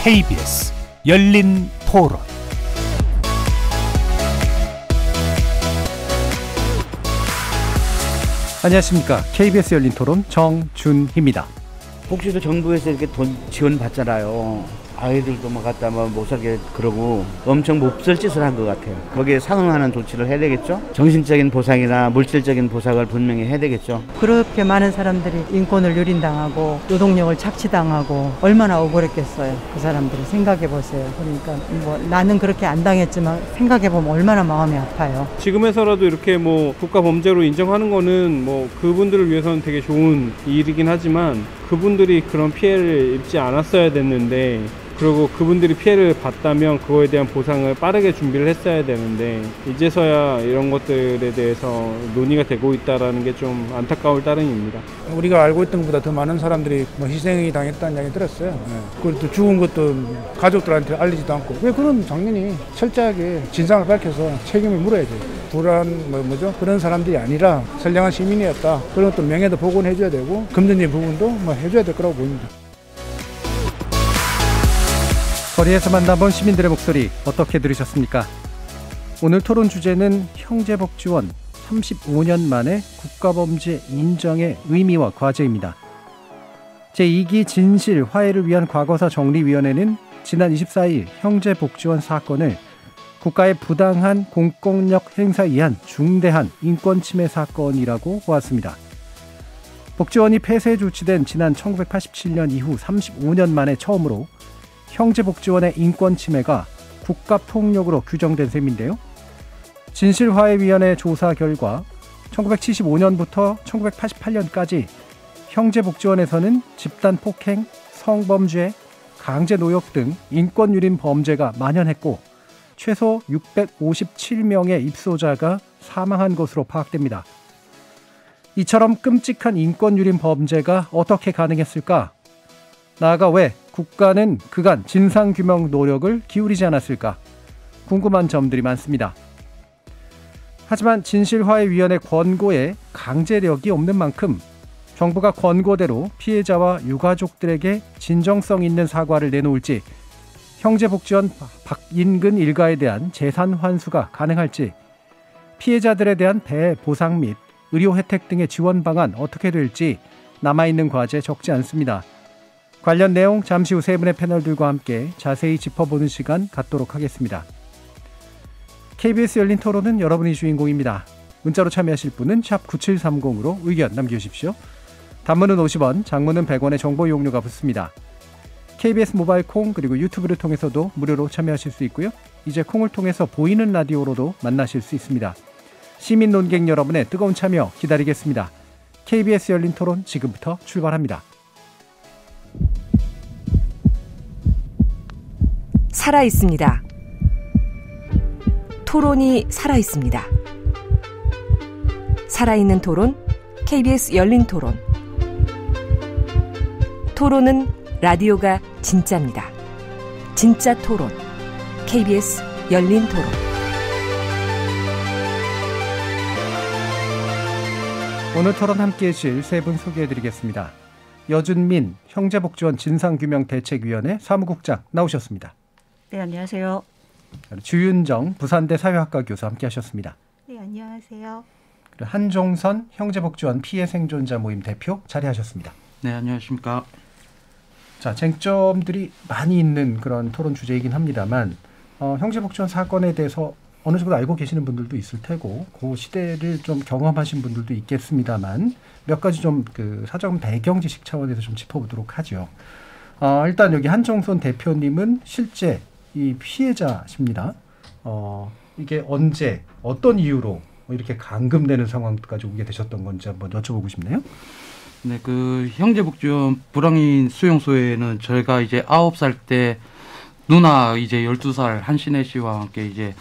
KBS 열린 토론. 안녕하십니까. KBS 열린 토론 정준희입니다. 복지도 정부에서 이렇게 돈 지원 받잖아요. 아이들도 막 갖다 못 살게 그러고 엄청 몹쓸 짓을 한 것 같아요. 거기에 상응하는 조치를 해야 되겠죠. 정신적인 보상이나 물질적인 보상을 분명히 해야 되겠죠. 그렇게 많은 사람들이 인권을 유린당하고 노동력을 착취당하고 얼마나 억울했겠어요. 그 사람들이 생각해 보세요. 그러니까 나는 그렇게 안 당했지만 생각해 보면 얼마나 마음이 아파요. 지금에서라도 이렇게 국가 범죄로 인정하는 거는 그분들을 위해서는 되게 좋은 일이긴 하지만 그분들이 그런 피해를 입지 않았어야 됐는데, 그리고 그분들이 피해를 봤다면 그거에 대한 보상을 빠르게 준비를 했어야 되는데 이제서야 이런 것들에 대해서 논의가 되고 있다는 게 좀 안타까울 따름입니다. 우리가 알고 있던 것보다 더 많은 사람들이 희생이 당했다는 이야기 들었어요. 그리고 또 죽은 것도 가족들한테 알리지도 않고, 왜 그런 장면이 철저하게 진상을 밝혀서 책임을 물어야죠. 불안 그런 사람들이 아니라 선량한 시민이었다. 그런 또 명예도 복원해줘야 되고 금전적인 부분도 해줘야 될 거라고 보입니다. 거리에서 만나본 시민들의 목소리 어떻게 들으셨습니까? 오늘 토론 주제는 형제복지원 35년 만에 국가범죄 인정의 의미와 과제입니다. 제2기 진실 화해를 위한 과거사 정리위원회는 지난 24일 형제복지원 사건을 국가의 부당한 공권력 행사에 의한 중대한 인권침해 사건이라고 보았습니다. 복지원이 폐쇄 조치된 지난 1987년 이후 35년 만에 처음으로 형제복지원의 인권침해가 국가폭력으로 규정된 셈인데요. 진실화해위원회 조사 결과 1975년부터 1988년까지 형제복지원에서는 집단폭행, 성범죄, 강제노역 등 인권유린 범죄가 만연했고 최소 657명의 입소자가 사망한 것으로 파악됩니다. 이처럼 끔찍한 인권유린 범죄가 어떻게 가능했을까? 나아가 왜 국가는 그간 진상규명 노력을 기울이지 않았을까? 궁금한 점들이 많습니다. 하지만 진실화해위원회 권고에 강제력이 없는 만큼 정부가 권고대로 피해자와 유가족들에게 진정성 있는 사과를 내놓을지, 형제복지원 박인근 일가에 대한 재산 환수가 가능할지, 피해자들에 대한 배 보상 및 의료 혜택 등의 지원 방안 어떻게 될지 남아있는 과제 적지 않습니다. 관련 내용 잠시 후 세 분의 패널들과 함께 자세히 짚어보는 시간 갖도록 하겠습니다. KBS 열린 토론은 여러분이 주인공입니다. 문자로 참여하실 분은 샵 9730으로 의견 남겨주십시오. 단문은 50원, 장문은 100원의 정보 이용료가 붙습니다. KBS 모바일 콩 그리고 유튜브를 통해서도 무료로 참여하실 수 있고요. 이제 콩을 통해서 보이는 라디오로도 만나실 수 있습니다. 시민 논객 여러분의 뜨거운 참여 기다리겠습니다. KBS 열린 토론 지금부터 출발합니다. 살아있습니다. 토론이 살아있습니다. 살아있는 토론, KBS 열린 토론. 토론은 라디오가 진짜입니다. 진짜 토론, KBS 열린 토론. 오늘 토론 함께해 주실 세 분 소개해드리겠습니다. 여준민 형제복지원 진상규명대책위원회 사무국장 나오셨습니다. 네, 안녕하세요. 주윤정 부산대 사회학과 교수 함께하셨습니다. 네, 안녕하세요. 그리고 한종선 형제복지원 피해생존자 모임 대표 자리하셨습니다. 네, 안녕하십니까. 자, 쟁점들이 많이 있는 그런 토론 주제이긴 합니다만 형제복지원 사건에 대해서 어느 정도 알고 계시는 분들도 있을 테고 그 시대를 좀 경험하신 분들도 있겠습니다만 몇 가지 좀 그 사정 배경 지식 차원에서 좀 짚어보도록 하죠. 일단 여기 한종선 대표님은 실제 이 피해자십니다. 이게 언제 어떤 이유로 이렇게 감금되는 상황까지 오게 되셨던 건지 한번 여쭤보고 싶네요. 네, 그 형제복지원 불황인 수용소에는 저희가 이제 9살 때 누나 이제 12살 한신혜 씨와 함께 이제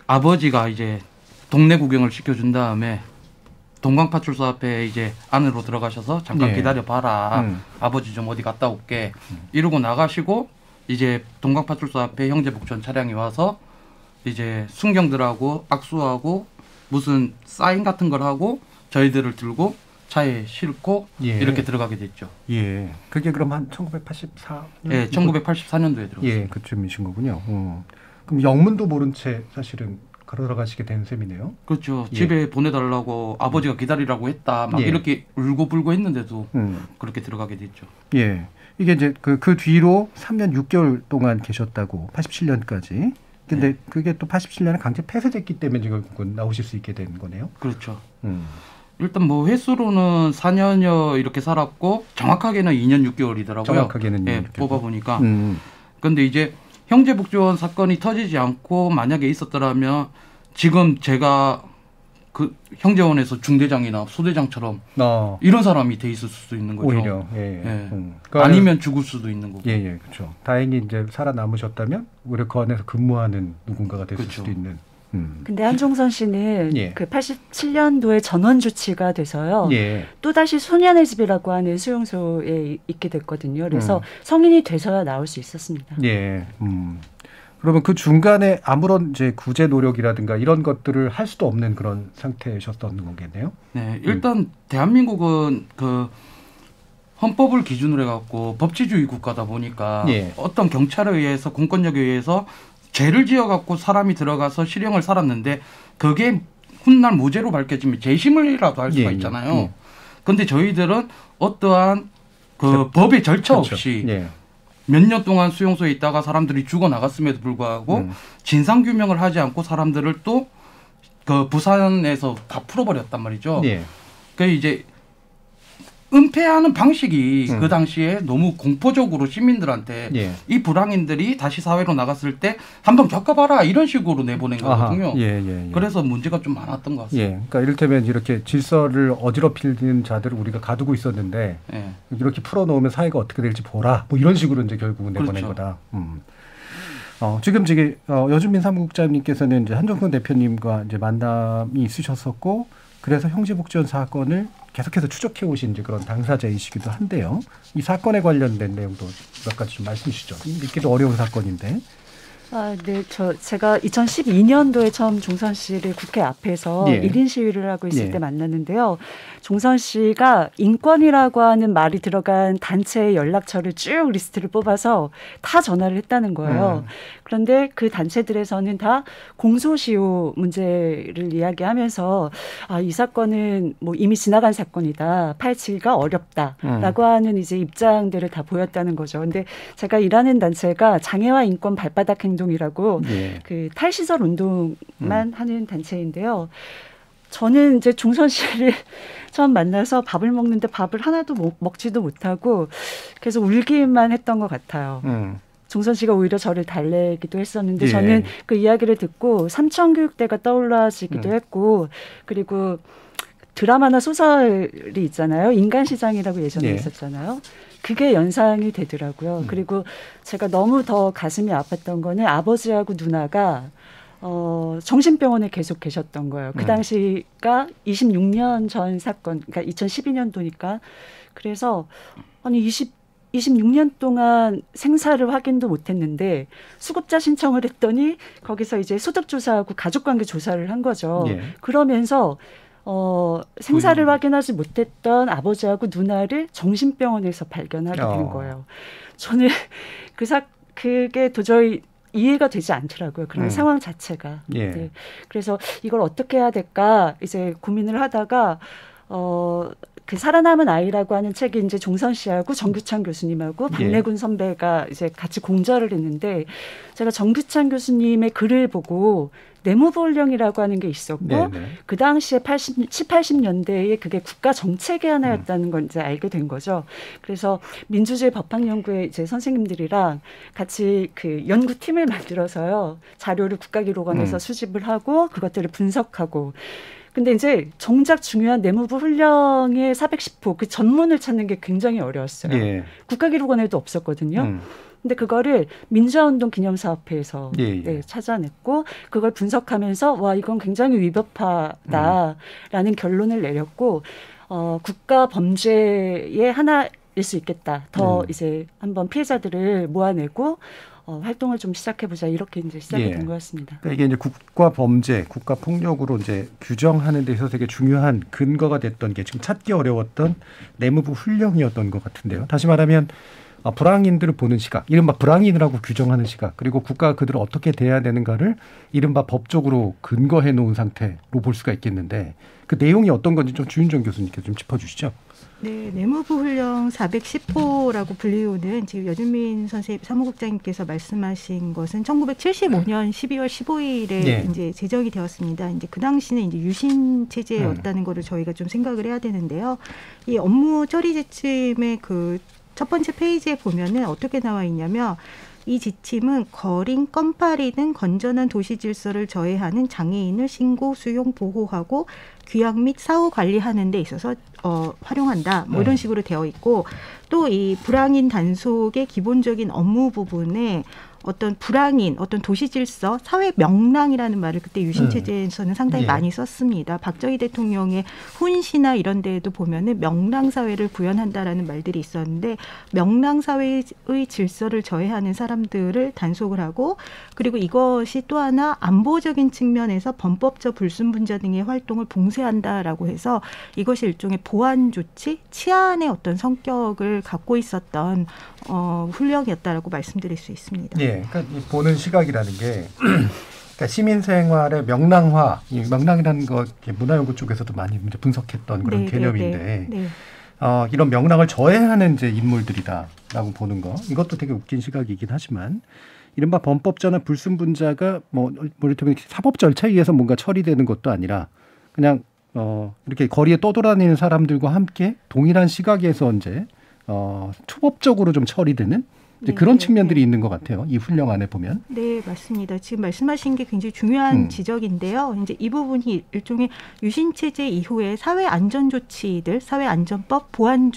아버지가 이제 동네 구경을 시켜준 다음에 동광파출소 앞에 이제 안으로 들어가셔서 잠깐 기다려봐라. 아버지 좀 어디 갔다 올게. 이러고 나가시고 이제 동광파출소 앞에 형제복지원 차량이 와서 이제 순경들하고 악수하고 무슨 사인 같은 걸 하고 저희들을 들고 차에 싣고 예. 이렇게 들어가게 됐죠. 예. 그게 그럼 한 1984년? 네, 1984년도에 들어갔어요. 예, 그쯤이신 거군요. 그럼 영문도 모른 채 사실은 걸어가시게 된 셈이네요. 그렇죠. 예. 집에 보내달라고 아버지가 기다리라고 했다. 막 예. 이렇게 울고불고 했는데도 그렇게 들어가게 됐죠. 예. 이게 이제 그 뒤로 3년 6개월 동안 계셨다고 87년까지. 근데 네. 그게 또 87년에 강제 폐쇄됐기 때문에 지금 나오실 수 있게 된 거네요. 그렇죠. 음. 일단 뭐 횟수로는 4년여 이렇게 살았고 정확하게는 2년 6개월이더라고요. 정확하게는 예, 2년 6개월. 뽑아보니까. 근데 이제 형제복지원 사건이 터지지 않고 만약에 있었더라면 지금 제가 그 형제원에서 중대장이나 소대장처럼 이런 사람이 돼 있을 수도 있는 거죠. 오히려. 예. 예. 그러니까 아니면 죽을 수도 있는 거고. 예, 그렇죠. 다행히 이제 살아남으셨다면 오히려 그 안에서 근무하는 누군가가 됐을 그렇죠. 수도 있는. 근데 한종선 씨는 예. 그 87년도에 전원 주치가 돼서요. 예. 또다시 소년의 집이라고 하는 수용소에 있게 됐거든요. 그래서 성인이 돼서야 나올 수 있었습니다. 예. 그러면 그 중간에 아무런 이제 구제 노력이라든가 이런 것들을 할 수도 없는 그런 상태셨던 거겠네요. 네, 일단 대한민국은 그 헌법을 기준으로 해갖고 법치주의 국가다 보니까 예. 어떤 경찰에 의해서 공권력에 의해서 죄를 지어갖고 사람이 들어가서 실형을 살았는데 그게 훗날 무죄로 밝혀지면 재심을이라도 할 수가 예, 있잖아요. 예. 그런데 저희들은 어떠한 그 법의 절차 그렇죠. 없이 예. 몇 년 동안 수용소에 있다가 사람들이 죽어나갔음에도 불구하고 진상규명을 하지 않고 사람들을 또 그 부산에서 다 풀어버렸단 말이죠. 예. 그 이제 은폐하는 방식이 그 당시에 너무 공포적으로 시민들한테 예. 이 불황인들이 다시 사회로 나갔을 때 한번 겪어봐라 이런 식으로 내보낸 거거든요. 예. 그래서 문제가 좀 많았던 것 같습니다. 예. 그러니까 이를테면 이렇게 질서를 어지럽히는 자들을 우리가 가두고 있었는데 예. 이렇게 풀어놓으면 사회가 어떻게 될지 보라. 뭐 이런 식으로 이제 결국은 내보낸 그렇죠. 거다. 지금 저기 여준민 사무국장님께서는 이제 한종선 대표님과 이제 만남이 있으셨었고 그래서 형제복지원 사건을 계속해서 추적해 오신 이제 그런 당사자이시기도 한데요. 이 사건에 관련된 내용도 몇 가지 좀 말씀 주시죠. 믿기도 어려운 사건인데. 네, 제가 2012년도에 처음 종선 씨를 국회 앞에서 예. 1인 시위를 하고 있을 예. 때 만났는데요. 종선 씨가 인권이라고 하는 말이 들어간 단체의 연락처를 쭉 리스트를 뽑아서 다 전화를 했다는 거예요. 그런데 그 단체들에서는 다 공소시효 문제를 이야기하면서 이 사건은 뭐 이미 지나간 사건이다. 파헤치기가 어렵다라고 하는 이제 입장들을 다 보였다는 거죠. 근데 제가 일하는 단체가 장애와 인권 발바닥 행동이라고 예. 그 탈시설 운동만 하는 단체인데요. 저는 이제 종선 씨를 처음 만나서 밥을 먹는데 밥을 하나도 먹지도 못하고 계속 울기만 했던 것 같아요. 종선 씨가 오히려 저를 달래기도 했었는데 예. 저는 그 이야기를 듣고 삼천교육대가 떠올라지기도 했고 그리고 드라마나 소설이 있잖아요. 인간시장이라고 예전에 예. 있었잖아요. 그게 연상이 되더라고요. 그리고 제가 너무 더 가슴이 아팠던 거는 아버지하고 누나가 정신병원에 계속 계셨던 거예요. 그 당시가 26년 전 사건, 그러니까 2012년도니까. 그래서 아니 26년 동안 생사를 확인도 못했는데 수급자 신청을 했더니 거기서 이제 소득조사하고 가족관계 조사를 한 거죠. 예. 그러면서 생사를 확인하지 못했던 아버지하고 누나를 정신병원에서 발견하게 된 거예요. 저는 그게 도저히 이해가 되지 않더라고요. 그런 상황 자체가. 예. 네. 그래서 이걸 어떻게 해야 될까 이제 고민을 하다가 그 살아남은 아이라고 하는 책이 이제 종선 씨하고 정규찬 교수님하고 박래군 선배가 이제 같이 공저를 했는데 제가 정규찬 교수님의 글을 보고 내무보훈령이라고 하는 게 있었고 네네. 그 당시에 80년대에 그게 국가 정책의 하나였다는 걸 이제 알게 된 거죠. 그래서 민주주의 법학연구회 이제 선생님들이랑 같이 그 연구팀을 만들어서요. 자료를 국가기록원에서 수집을 하고 그것들을 분석하고 근데 이제 정작 중요한 내무부 훈령의 410호 그 전문을 찾는 게 굉장히 어려웠어요. 예. 국가기록원에도 없었거든요. 근데 그거를 민주화운동 기념사업회에서 네, 찾아냈고 그걸 분석하면서 와 이건 굉장히 위법하다라는 결론을 내렸고 국가 범죄의 하나일 수 있겠다. 더 이제 한번 피해자들을 모아내고 활동을 좀 시작해보자 이렇게 이제 시작이 된 것 같습니다. 그러니까 이게 이제 국가 범죄, 국가 폭력으로 이제 규정하는 데 있어서 되게 중요한 근거가 됐던 게 지금 찾기 어려웠던 내무부 훈령이었던 것 같은데요. 다시 말하면 불황인들을 보는 시각, 이른바 불황인이라고 규정하는 시각, 그리고 국가가 그들을 어떻게 대해야 되는가를 이른바 법적으로 근거해 놓은 상태로 볼 수가 있겠는데 그 내용이 어떤 건지 좀 주윤정 교수님께서 좀 짚어주시죠. 네, 내무부 훈령 410호라고 불리우는 지금 여준민 선생님 사무국장님께서 말씀하신 것은 1975년 12월 15일에 이제 제정이 되었습니다. 이제 그 당시는 이제 유신 체제였다는 거를 저희가 좀 생각을 해야 되는데요. 이 업무 처리 지침의 그 첫 번째 페이지에 보면은 어떻게 나와 있냐면 이 지침은 거린, 건파리 등 건전한 도시 질서를 저해하는 장애인을 신고, 수용, 보호하고 귀양 및 사후 관리하는 데 있어서 활용한다. 뭐 이런 식으로 되어 있고 또 이 불황인 단속의 기본적인 업무 부분에 어떤 불황인, 어떤 도시 질서, 사회 명랑이라는 말을 그때 유신 체제에서는 상당히 많이 썼습니다. 박정희 대통령의 훈시나 이런 데에도 보면은 명랑 사회를 구현한다라는 말들이 있었는데 명랑 사회의 질서를 저해하는 사람들을 단속을 하고 그리고 이것이 또 하나 안보적인 측면에서 범법적 불순분자 등의 활동을 봉쇄한다라고 해서 이것이 일종의 보안 조치, 치안의 어떤 성격을 갖고 있었던 훈령이었다라고 말씀드릴 수 있습니다. 예, 그러니까 보는 시각이라는 게 그러니까 시민 생활의 명랑화, 이 명랑이라는 것 문화연구 쪽에서도 많이 분석했던 그런 개념인데 이런 명랑을 저해하는 이제 인물들이다라고 보는 거 이것도 되게 웃긴 시각이긴 하지만 이른바 범법자나 불순분자가 뭐 이를테면 사법 절차에 의해서 뭔가 처리되는 것도 아니라 그냥 이렇게 거리에 떠돌아다니는 사람들과 함께 동일한 시각에서 이제 초법적으로 좀 처리되는 이제 그런 측면들이 있는 것 같아요. 이 훈령 안에 보면. 네, 맞습니다. 지금 말씀하신 게 굉장히 중요한 지적인데요. 이제 이 부분이 일종의 유신 체제 이후에 사회 안전 조치들, 사회 안전법, 보안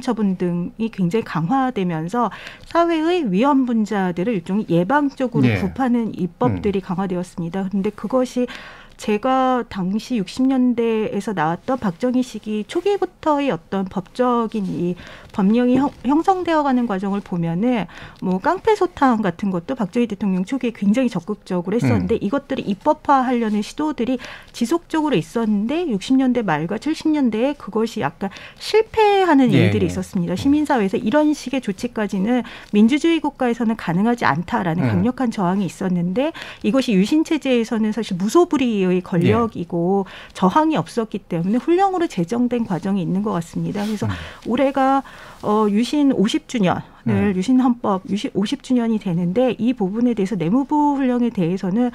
처분 등이 굉장히 강화되면서 사회의 위험 분자들을 일종의 예방적으로 구파하는 입법들이 강화되었습니다. 그런데 그것이 제가 당시 60년대에서 나왔던 박정희 시기 초기부터의 어떤 법적인 이 법령이 형성되어가는 과정을 보면은 뭐 깡패소탕 같은 것도 박정희 대통령 초기에 굉장히 적극적으로 했었는데 이것들이 입법화하려는 시도들이 지속적으로 있었는데 60년대 말과 70년대에 그것이 약간 실패하는 일들이 있었습니다. 시민사회에서 이런 식의 조치까지는 민주주의 국가에서는 가능하지 않다라는 강력한 저항이 있었는데 이것이 유신체제에서는 사실 무소불위의 권력이고 저항이 없었기 때문에 훈령으로 제정된 과정이 있는 것 같습니다. 그래서 올해가 유신 50주년을 유신 헌법 50주년이 되는데 이 부분에 대해서 내무부 훈령에 대해서는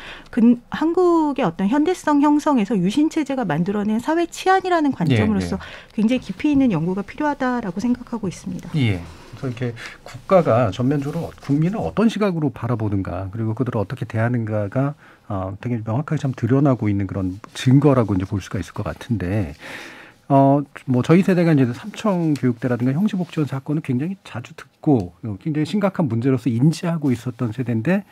한국의 어떤 현대성 형성에서 유신 체제가 만들어낸 사회 치안이라는 관점으로서 굉장히 깊이 있는 연구가 필요하다라고 생각하고 있습니다. 예. 그래서 이렇게 국가가 전면적으로 국민을 어떤 시각으로 바라보는가 그리고 그들을 어떻게 대하는가가 되게 명확하게 참 드러나고 있는 그런 증거라고 이제 볼 수가 있을 것 같은데 뭐 저희 세대가 이제 삼청 교육대라든가 형제복지원 사건을 굉장히 자주 듣고 굉장히 심각한 문제로서 인지하고 있었던 세대인데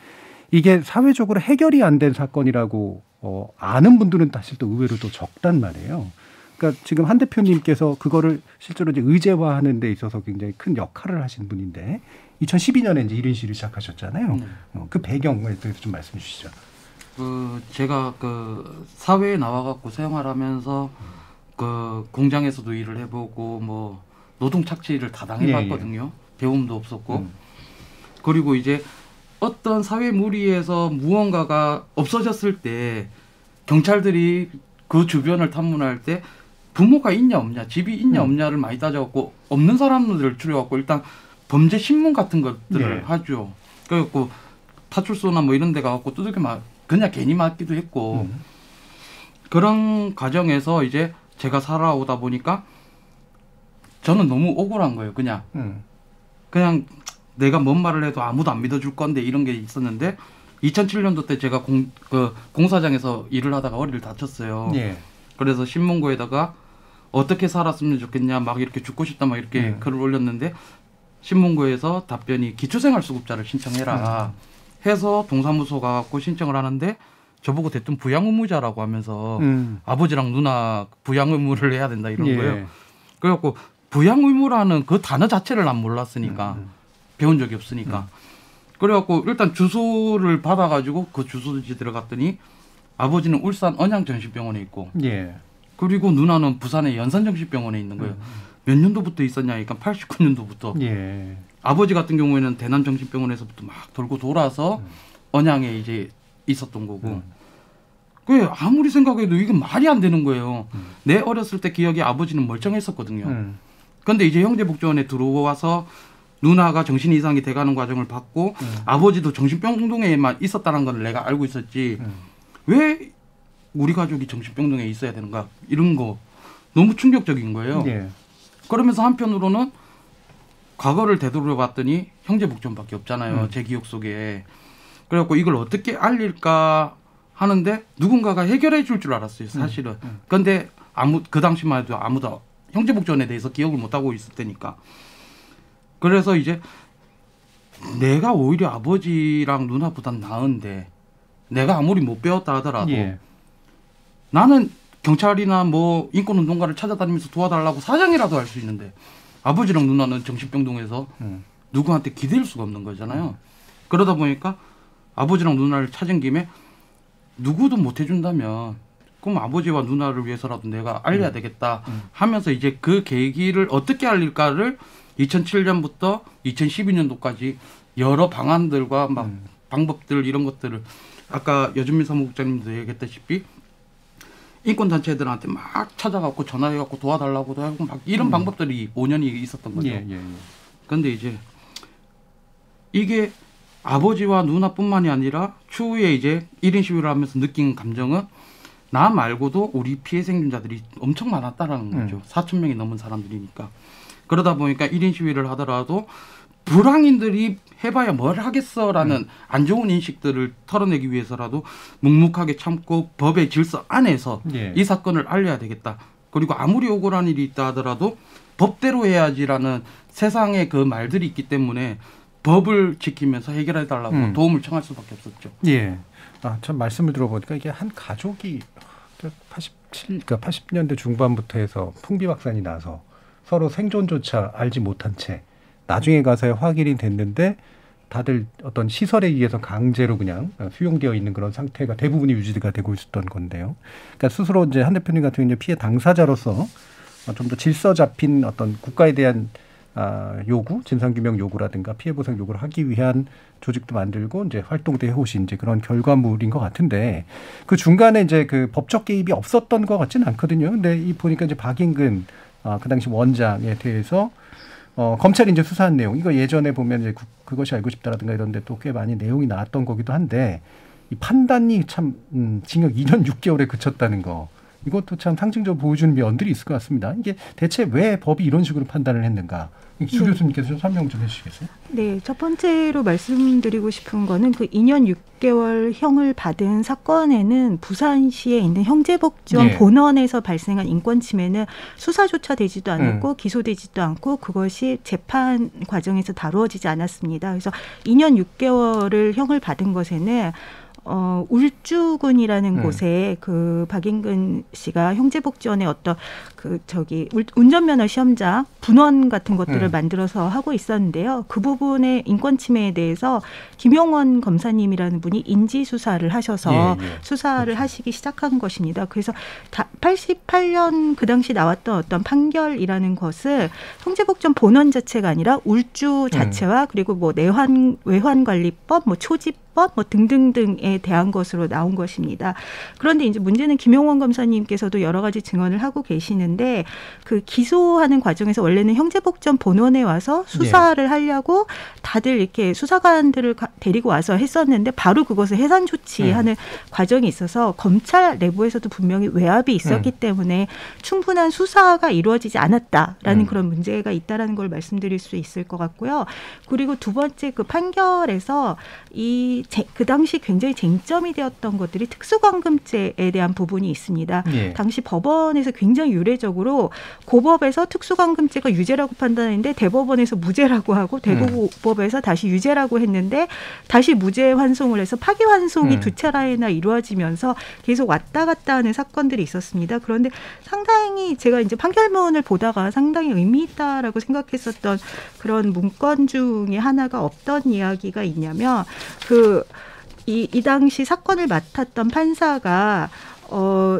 이게 사회적으로 해결이 안 된 사건이라고 아는 분들은 사실 또 의외로 또 적단 말이에요. 그러니까 지금 한 대표님께서 그거를 실제로 이제 의제화하는 데 있어서 굉장히 큰 역할을 하신 분인데 2012년에 이제 1인 시위를 시작하셨잖아요. 그 배경에 대해서 좀 말씀해 주시죠. 제가 사회에 나와갖고 생활하면서 공장에서도 일을 해보고 뭐 노동 착취를 다 당해봤거든요. 배움도 없었고 그리고 이제 어떤 사회 무리에서 무언가가 없어졌을 때 경찰들이 그 주변을 탐문할 때 부모가 있냐 없냐, 집이 있냐 없냐를 많이 따져갖고 없는 사람들을 추려갖고 일단 범죄 신문 같은 것들을 하죠. 그래갖고 파출소나 뭐 이런 데 가갖고 두들겨 그냥 괜히 맞기도 했고 그런 과정에서 이제 제가 살아오다 보니까 저는 너무 억울한 거예요. 그냥 내가 뭔 말을 해도 아무도 안 믿어줄 건데 이런 게 있었는데 2007년도 때 제가 공사장에서 일을 하다가 허리를 다쳤어요. 그래서 신문고에다가 어떻게 살았으면 좋겠냐 막 이렇게 죽고 싶다 막 이렇게 글을 올렸는데 신문고에서 답변이 기초생활수급자를 신청해라 해서 동사무소 가갖고 신청을 하는데 저보고 대뜸 부양의무자라고 하면서 아버지랑 누나 부양의무를 해야 된다 이런 거예요. 그래갖고 부양의무라는 그 단어 자체를 난 몰랐으니까 배운 적이 없으니까 그래갖고 일단 주소를 받아가지고 그 주소지 들어갔더니 아버지는 울산 언양정신병원에 있고 예. 그리고 누나는 부산의 연산정신병원에 있는 거예요. 몇 년도부터 있었냐 하니까 89년도부터. 예. 아버지 같은 경우에는 대남정신병원에서부터 막 돌고 돌아서 언양에 이제 있었던 거고. 그 아무리 생각해도 이건 말이 안 되는 거예요. 내 어렸을 때 기억에 아버지는 멀쩡했었거든요. 그런데 이제 형제복지원에 들어와서 누나가 정신 이상이 돼가는 과정을 봤고 아버지도 정신병동에만 있었다는 걸 내가 알고 있었지. 왜 우리 가족이 정신병동에 있어야 되는가 이런 거 너무 충격적인 거예요. 예. 그러면서 한편으로는 과거를 되돌아봤더니 형제복지원밖에 없잖아요. 제 기억 속에. 그래갖고 이걸 어떻게 알릴까 하는데 누군가가 해결해 줄 줄 알았어요. 사실은. 그런데 그 당시만 해도 아무도 형제복지원에 대해서 기억을 못하고 있을 테니까. 그래서 이제 내가 오히려 아버지랑 누나보단 나은데 내가 아무리 못 배웠다 하더라도 예. 나는 경찰이나 뭐 인권운동가를 찾아다니면서 도와달라고 사장이라도 할 수 있는데 아버지랑 누나는 정신병동에서 누구한테 기댈 수가 없는 거잖아요. 그러다 보니까 아버지랑 누나를 찾은 김에 누구도 못 해준다면 그럼 아버지와 누나를 위해서라도 내가 알려야 되겠다 하면서 이제 그 계기를 어떻게 알릴까를 2007년부터 2012년도까지 여러 방안들과 막 방법들 이런 것들을 아까 여준민 사무국장님도 얘기했다시피 인권단체들한테 막 찾아가고 전화해갖고 도와달라고도 하고 막 이런 방법들이 5년이 있었던 거죠. 그런데 이제 이게 아버지와 누나뿐만이 아니라 추후에 이제 1인 시위를 하면서 느낀 감정은 나 말고도 우리 피해 생존자들이 엄청 많았다라는 거죠. 4,000명이 넘은 사람들이니까. 그러다 보니까 1인 시위를 하더라도 불황인들이 해봐야 뭘 하겠어라는 안 좋은 인식들을 털어내기 위해서라도 묵묵하게 참고 법의 질서 안에서 이 사건을 알려야 되겠다. 그리고 아무리 억울한 일이 있다 하더라도 법대로 해야지라는 세상의 그 말들이 있기 때문에 법을 지키면서 해결해달라고 도움을 청할 수밖에 없었죠. 예. 아, 참 말씀을 들어보니까 이게 한 가족이 80년대 중반부터 해서 풍비박산이 나서 서로 생존조차 알지 못한 채 나중에 가서야 확인이 됐는데 다들 어떤 시설에 의해서 강제로 그냥 수용되어 있는 그런 상태가 대부분이 유지가 되고 있었던 건데요. 그러니까 스스로 이제 한 대표님 같은 경우는 피해 당사자로서 좀 더 질서 잡힌 어떤 국가에 대한 요구, 진상규명 요구라든가 피해 보상 요구를 하기 위한 조직도 만들고 이제 활동도 해오신 이제 그런 결과물인 것 같은데 그 중간에 이제 그 법적 개입이 없었던 것 같지는 않거든요. 근데 이 보니까 이제 박인근 그 당시 원장에 대해서 검찰이 이제 수사한 내용, 이거 예전에 보면 이제 그것이 알고 싶다라든가 이런 데 또 꽤 많이 내용이 나왔던 거기도 한데 이 판단이 참 징역 2년 6개월에 그쳤다는 거, 이것도 참 상징적으로 보여주는 면들이 있을 것 같습니다. 이게 대체 왜 법이 이런 식으로 판단을 했는가? 주 교수님께서 좀 설명 좀 해주시겠어요? 네, 첫 번째로 말씀드리고 싶은 거는 그 2년 6개월 형을 받은 사건에는 부산시에 있는 형제복지원 본원에서 발생한 인권 침해는 수사조차 되지도 않았고 기소되지도 않고 그것이 재판 과정에서 다루어지지 않았습니다. 그래서 2년 6개월을 형을 받은 것에는 울주군이라는 곳에 그 박인근 씨가 형제복지원의 어떤 운전면허 시험장 분원 같은 것들을 만들어서 하고 있었는데요. 그 부분의 인권 침해에 대해서 김용원 검사님이라는 분이 인지 수사를 하셔서 수사를 하시기 시작한 것입니다. 그래서 88년 그 당시 나왔던 어떤 판결이라는 것을 형제복지원 본원 자체가 아니라 울주 자체와 그리고 뭐 외환관리법, 뭐 초지법 뭐 등등등에 대한 것으로 나온 것입니다. 그런데 이제 문제는 김용원 검사님께서도 여러 가지 증언을 하고 계시는데 그 기소하는 과정에서 원래는 형제복지원 본원에 와서 수사를 하려고 다들 이렇게 수사관들을 데리고 와서 했었는데 바로 그것을 해산 조치하는 과정이 있어서 검찰 내부에서도 분명히 외압이 있었기 때문에 충분한 수사가 이루어지지 않았다라는 그런 문제가 있다라는 걸 말씀드릴 수 있을 것 같고요. 그리고 두 번째 그 판결에서 이 그 당시 굉장히 쟁점이 되었던 것들이 특수관금죄에 대한 부분이 있습니다. 예. 당시 법원에서 굉장히 유례적으로 고법에서 특수관금죄가 유죄라고 판단했는데 대법원에서 무죄라고 하고 대구법에서 다시 유죄라고 했는데 다시 무죄 환송을 해서 파기환송이 두 차례나 이루어지면서 계속 왔다 갔다 하는 사건들이 있었습니다. 그런데 상당히 제가 이제 판결문을 보다가 상당히 의미 있다라고 생각했었던 그런 문건 중에 하나가 어떤 이야기가 있냐면 이 당시 사건을 맡았던 판사가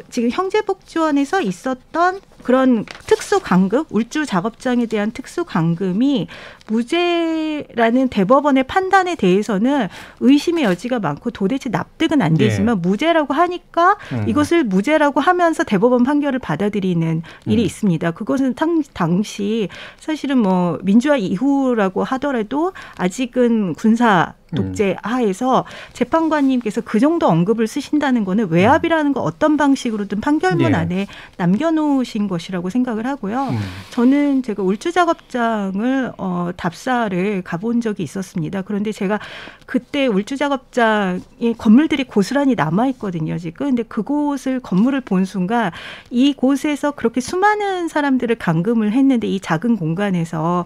지금 형제복지원에서 있었던 그런 특수감금, 울주 작업장에 대한 특수감금이 무죄라는 대법원의 판단에 대해서는 의심의 여지가 많고 도대체 납득은 안 되지만 무죄라고 하니까 이것을 무죄라고 하면서 대법원 판결을 받아들이는 일이 있습니다. 그것은 당시 사실은 뭐 민주화 이후라고 하더라도 아직은 군사 독재 하에서 재판관님께서 그 정도 언급을 쓰신다는 거는 외압이라는 거 어떤 방식으로든 판결문 안에 남겨놓으신 것이라고 생각을 하고요. 저는 제가 울주 작업장을 답사를 가본 적이 있었습니다. 그런데 제가 그때 울주 작업장에 건물들이 고스란히 남아 있거든요, 지금. 근데 그곳을 건물을 본 순간 이곳에서 그렇게 수많은 사람들을 감금을 했는데 이 작은 공간에서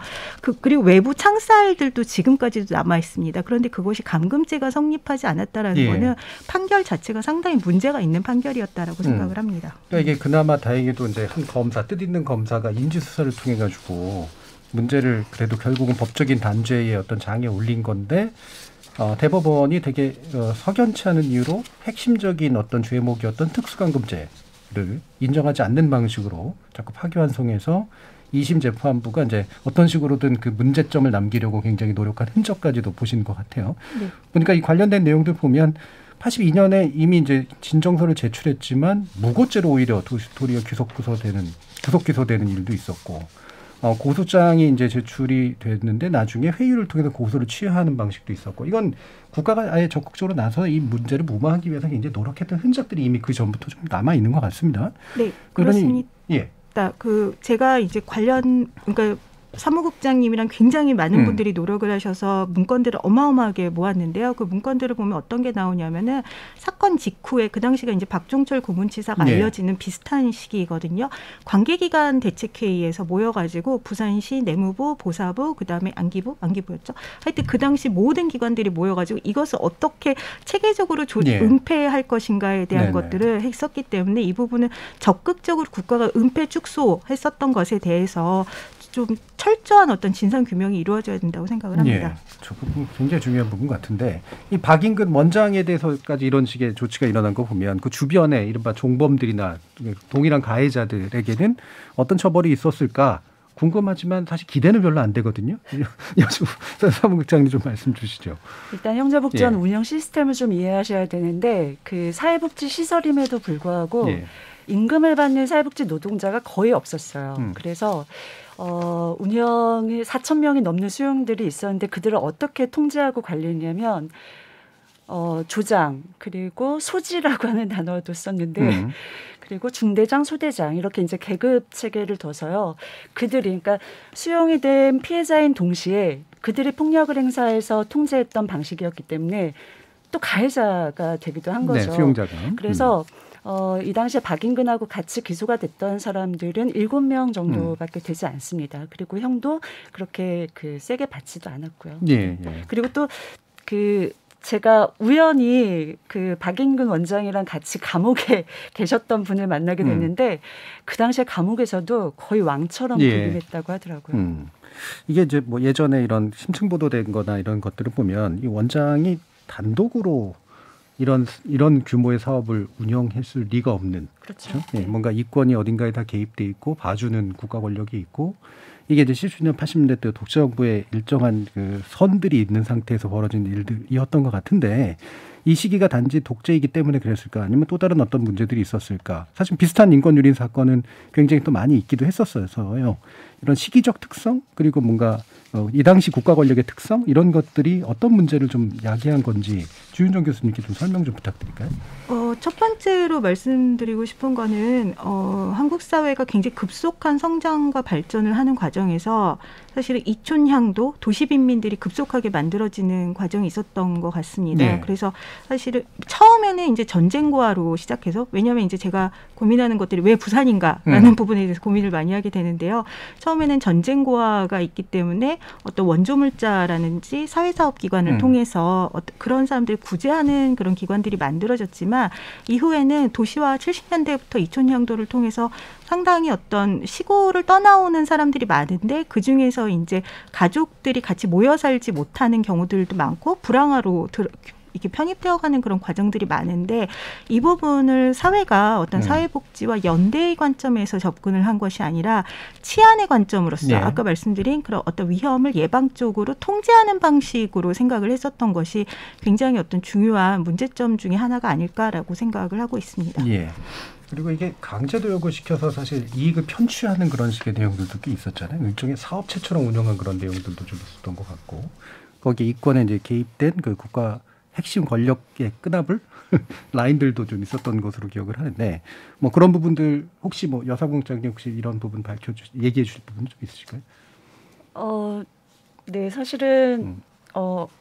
그리고 외부 창살들도 지금까지도 남아 있습니다. 그런데 그것이 감금죄가 성립하지 않았다라는 거는 판결 자체가 상당히 문제가 있는 판결이었다라고 생각을 합니다. 그러니까 이게 그나마 다행히도 이제 한 검사, 뜻있는 검사가 인지수사를 통해 가지고 문제를 그래도 결국은 법적인 단죄의 어떤 장에 올린 건데 대법원이 되게 석연치 않은 이유로 핵심적인 어떤 죄목이었던 특수감금죄를 인정하지 않는 방식으로 자꾸 파기환송해서 2심 재판부가 이제 어떤 식으로든 그 문제점을 남기려고 굉장히 노력한 흔적까지도 보시는 것 같아요. 그러니까 이 관련된 내용들 보면 82년에 이미 이제 진정서를 제출했지만 무고죄로 오히려 도리어 구속 기소되는 일도 있었고 고소장이 이제 제출이 됐는데 나중에 회유를 통해서 고소를 취하하는 방식도 있었고 이건 국가가 아예 적극적으로 나서 이 문제를 무마하기 위해서 굉장히 노력했던 흔적들이 이미 그 전부터 좀 남아 있는 것 같습니다. 네, 그렇습니다. 제가 이제 그러니까 사무국장님이랑 굉장히 많은 분들이 노력을 하셔서 문건들을 어마어마하게 모았는데요. 그 문건들을 보면 어떤 게 나오냐면은 사건 직후에 그 당시가 이제 박종철 고문치사가 알려지는 비슷한 시기거든요. 관계기관 대책회의에서 모여가지고 부산시 내무부, 보사부, 그다음에 안기부였죠. 하여튼 그 당시 모든 기관들이 모여가지고 이것을 어떻게 체계적으로 은폐할 것인가에 대한 것들을 했었기 때문에 이 부분은 적극적으로 국가가 은폐 축소했었던 것에 대해서 좀 철저한 어떤 진상 규명이 이루어져야 된다고 생각을 합니다. 저 부분 굉장히 중요한 부분 같은데 이 박인근 원장에 대해서까지 이런 식의 조치가 일어난 거 보면 그 주변에 이른바 종범들이나 동일한 가해자들에게는 어떤 처벌이 있었을까 궁금하지만 사실 기대는 별로 안 되거든요. 사무국장님 좀 말씀 주시죠. 일단 형제복지원 운영 시스템을 좀 이해하셔야 되는데 그 사회복지 시설임에도 불구하고 임금을 받는 사회복지 노동자가 거의 없었어요. 그래서 운영이 4,000명이 넘는 수용들이 있었는데 그들을 어떻게 통제하고 관리했냐면 조장 그리고 소지라고 하는 단어도 썼는데 그리고 중대장, 소대장 이렇게 이제 계급 체계를 둬서요. 그들이 그러니까 수용이 된 피해자인 동시에 그들이 폭력을 행사해서 통제했던 방식이었기 때문에 또 가해자가 되기도 한 거죠. 수용자가. 그래서 이 당시에 박인근하고 같이 기소가 됐던 사람들은 7명 정도밖에 되지 않습니다. 그리고 형도 그렇게 세게 받지도 않았고요. 그리고 또 제가 우연히 박인근 원장이랑 같이 감옥에 계셨던 분을 만나게 됐는데 그 당시에 감옥에서도 거의 왕처럼 부림했다고 하더라고요. 이게 이제 뭐 예전에 이런 심층 보도된 거나 이런 것들을 보면 이 원장이 단독으로 이런 규모의 사업을 운영했을 리가 없는. 그렇죠. 뭔가 이권이 어딘가에 다 개입돼 있고 봐주는 국가 권력이 있고 이게 이제 70년 80년대 때 독재정부의 일정한 그 선들이 있는 상태에서 벌어진 일들이었던 것 같은데 이 시기가 단지 독재이기 때문에 그랬을까 아니면 또 다른 어떤 문제들이 있었을까. 사실 비슷한 인권유린 사건은 굉장히 또 많이 있기도 했었어요. 이런 시기적 특성 그리고 뭔가 이 당시 국가 권력의 특성 이런 것들이 어떤 문제를 좀 야기한 건지 주윤정 교수님께 좀 설명 좀 부탁드릴까요? 첫 번째 번째로 말씀드리고 싶은 거는 한국 사회가 굉장히 급속한 성장과 발전을 하는 과정에서 사실은 이촌향도 도시 빈민들이 급속하게 만들어지는 과정이 있었던 것 같습니다. 네. 그래서 사실은 처음에는 이제 전쟁고화로 시작해서 왜냐하면 이제 제가 고민하는 것들이 왜 부산인가라는 부분에 대해서 고민을 많이 하게 되는데요. 처음에는 전쟁고화가 있기 때문에 어떤 원조물자라든지 사회사업기관을 통해서 그런 사람들을 구제하는 그런 기관들이 만들어졌지만 이후에는 도시화 70년대부터 이촌향도를 통해서 상당히 어떤 시골을 떠나오는 사람들이 많은데 그중에서 이제 가족들이 같이 모여 살지 못하는 경우들도 많고 불황화로 이렇게 편입되어가는 그런 과정들이 많은데 이 부분을 사회가 어떤 사회복지와 연대의 관점에서 접근을 한 것이 아니라 치안의 관점으로서 네. 아까 말씀드린 그런 어떤 위험을 예방적으로 통제하는 방식으로 생각을 했었던 것이 굉장히 어떤 중요한 문제점 중에 하나가 아닐까라고 생각을 하고 있습니다. 예. 그리고 이게 강제도역을 시켜서 사실 이익을 편취하는 그런 식의 내용들도 꽤 있었잖아요. 일종의 사업체처럼 운영한 그런 내용들도 좀 있었던 것 같고 거기 이권에 이제 개입된 그 국가 핵심 권력의 끈합을 라인들도 좀 있었던 것으로 기억을 하는데 뭐 그런 부분들 혹시 뭐 여사공장님 혹시 이런 부분 얘기해 주실 부분 좀 있으실까요? 네, 사실은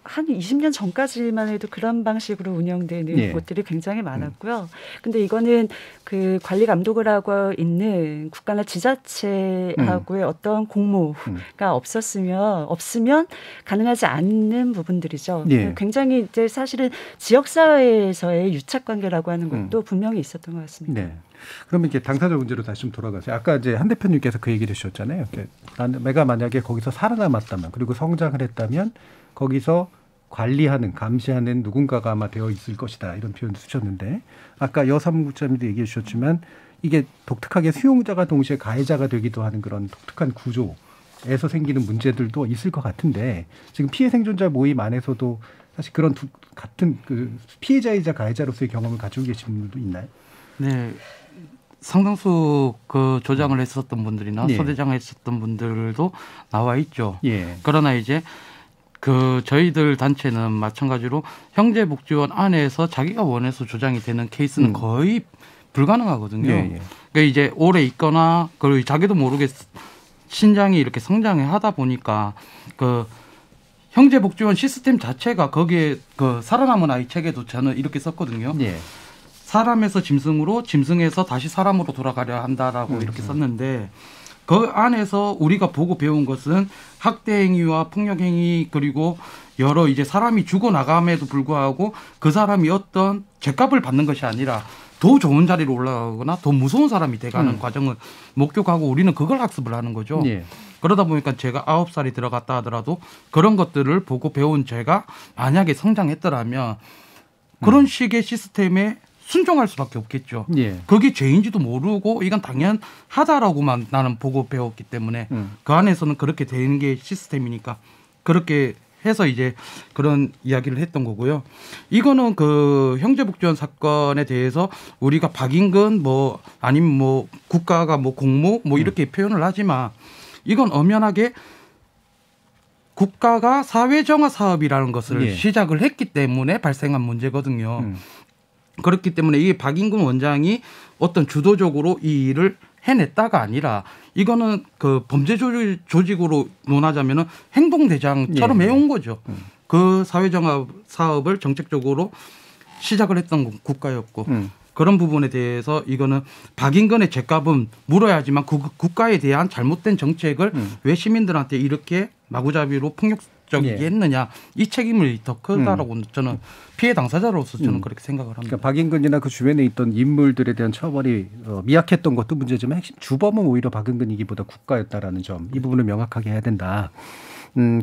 한 20년 전까지만 해도 그런 방식으로 운영되는 예. 곳들이 굉장히 많았고요. 근데 이거는 그 관리 감독을 하고 있는 국가나 지자체하고의 어떤 공모가 없으면 가능하지 않는 부분들이죠. 예. 굉장히 이제 사실은 지역사회에서의 유착관계라고 하는 것도 분명히 있었던 것 같습니다. 네. 그러면 이게 당사자 문제로 다시 좀 돌아가세요. 아까 이제 한 대표님께서 그 얘기를 하셨잖아요. 내가 만약에 거기서 살아남았다면 그리고 성장을 했다면 거기서 관리하는, 감시하는 누군가가 아마 되어 있을 것이다. 이런 표현을 쓰셨는데 아까 여사무국장님도 얘기해 주셨지만 이게 독특하게 수용자가 동시에 가해자가 되기도 하는 그런 독특한 구조에서 생기는 문제들도 있을 것 같은데 지금 피해 생존자 모임 안에서도 사실 그런 같은 그 피해자이자 가해자로서의 경험을 가지고 계신 분들도 있나요? 네. 상당수 그 조장을 했었던 분들이나 예. 소대장을 했었던 분들도 나와 있죠. 예. 그러나 이제 그 저희들 단체는 마찬가지로 형제복지원 안에서 자기가 원해서 조장이 되는 케이스는 거의 불가능하거든요. 예, 예. 그러니까 이제 오래 있거나 그리고 자기도 모르게 신장이 이렇게 성장을 하다 보니까 그 형제복지원 시스템 자체가 거기에 그 살아남은 아이 책에도 저는 이렇게 썼거든요. 예. 사람에서 짐승으로, 짐승에서 다시 사람으로 돌아가려 한다라고 이렇게 썼는데 그 안에서 우리가 보고 배운 것은 학대 행위와 폭력 행위 그리고 여러 이제 사람이 죽어나감에도 불구하고 그 사람이 어떤 죗값을 받는 것이 아니라 더 좋은 자리로 올라가거나 더 무서운 사람이 돼가는 과정을 목격하고 우리는 그걸 학습을 하는 거죠. 예. 그러다 보니까 제가 9살이 들어갔다 하더라도 그런 것들을 보고 배운 제가 만약에 성장했더라면 그런 식의 시스템에 순종할 수밖에 없겠죠. 예. 그게 죄인지도 모르고 이건 당연하다라고만 나는 보고 배웠기 때문에 그 안에서는 그렇게 되는 게 시스템이니까 그렇게 해서 이제 그런 이야기를 했던 거고요. 이거는 그 형제복지원 사건에 대해서 우리가 박인근 뭐 아니면 뭐 국가가 뭐 공모 뭐 이렇게 표현을 하지만 이건 엄연하게 국가가 사회정화 사업이라는 것을 예. 시작을 했기 때문에 발생한 문제거든요. 그렇기 때문에 이 박인근 원장이 어떤 주도적으로 이 일을 해냈다가 아니라 이거는 그 범죄 조직으로 논하자면은 행동대장처럼 예. 해온 거죠. 그 사회정화 사업을 정책적으로 시작을 했던 국가였고 그런 부분에 대해서 이거는 박인근의 죗값은 물어야지만 그 국가에 대한 잘못된 정책을 왜 시민들한테 이렇게 마구잡이로 폭력적이게 예. 했느냐 이 책임이 더 크다라고 저는 피해 당사자로서 저는 그렇게 생각을 합니다. 그러니까 박인근이나 그 주변에 있던 인물들에 대한 처벌이 미약했던 것도 문제지만 핵심 주범은 오히려 박인근이기보다 국가였다라는 점, 이 부분을 명확하게 해야 된다.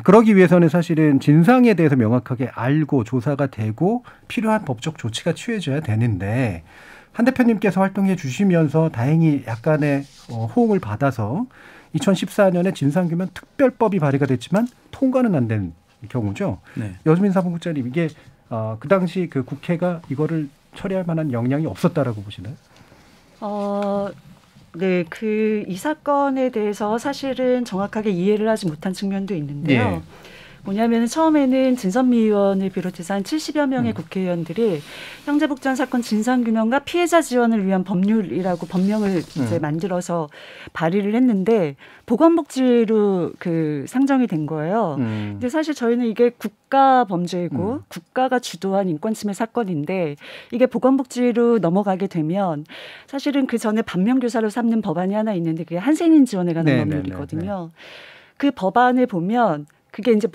그러기 위해서는 사실은 진상에 대해서 명확하게 알고 조사가 되고 필요한 법적 조치가 취해져야 되는데 한 대표님께서 활동해 주시면서 다행히 약간의 호응을 받아서 2014년에 진상규명 특별법이 발의가 됐지만 통과는 안 된 경우죠. 네. 여주민 사무국장님, 이게 그 당시 그 국회가 이거를 처리할 만한 역량이 없었다라고 보시나요? 네, 이 사건에 대해서 사실은 정확하게 이해를 하지 못한 측면도 있는데요. 예. 뭐냐면 처음에는 진선미 의원을 비롯해서 한 70여 명의 국회의원들이 형제복지원 사건 진상규명과 피해자 지원을 위한 법률이라고 법령을 이제 만들어서 발의를 했는데 보건복지로 그 상정이 된 거예요. 근데 사실 저희는 이게 국가 범죄이고 국가가 주도한 인권침해 사건인데 이게 보건복지로 넘어가게 되면 사실은 그 전에 반면교사로 삼는 법안이 하나 있는데 그게 한센인 지원에 관한 법률이거든요. 그 법안을 보면 그게 이제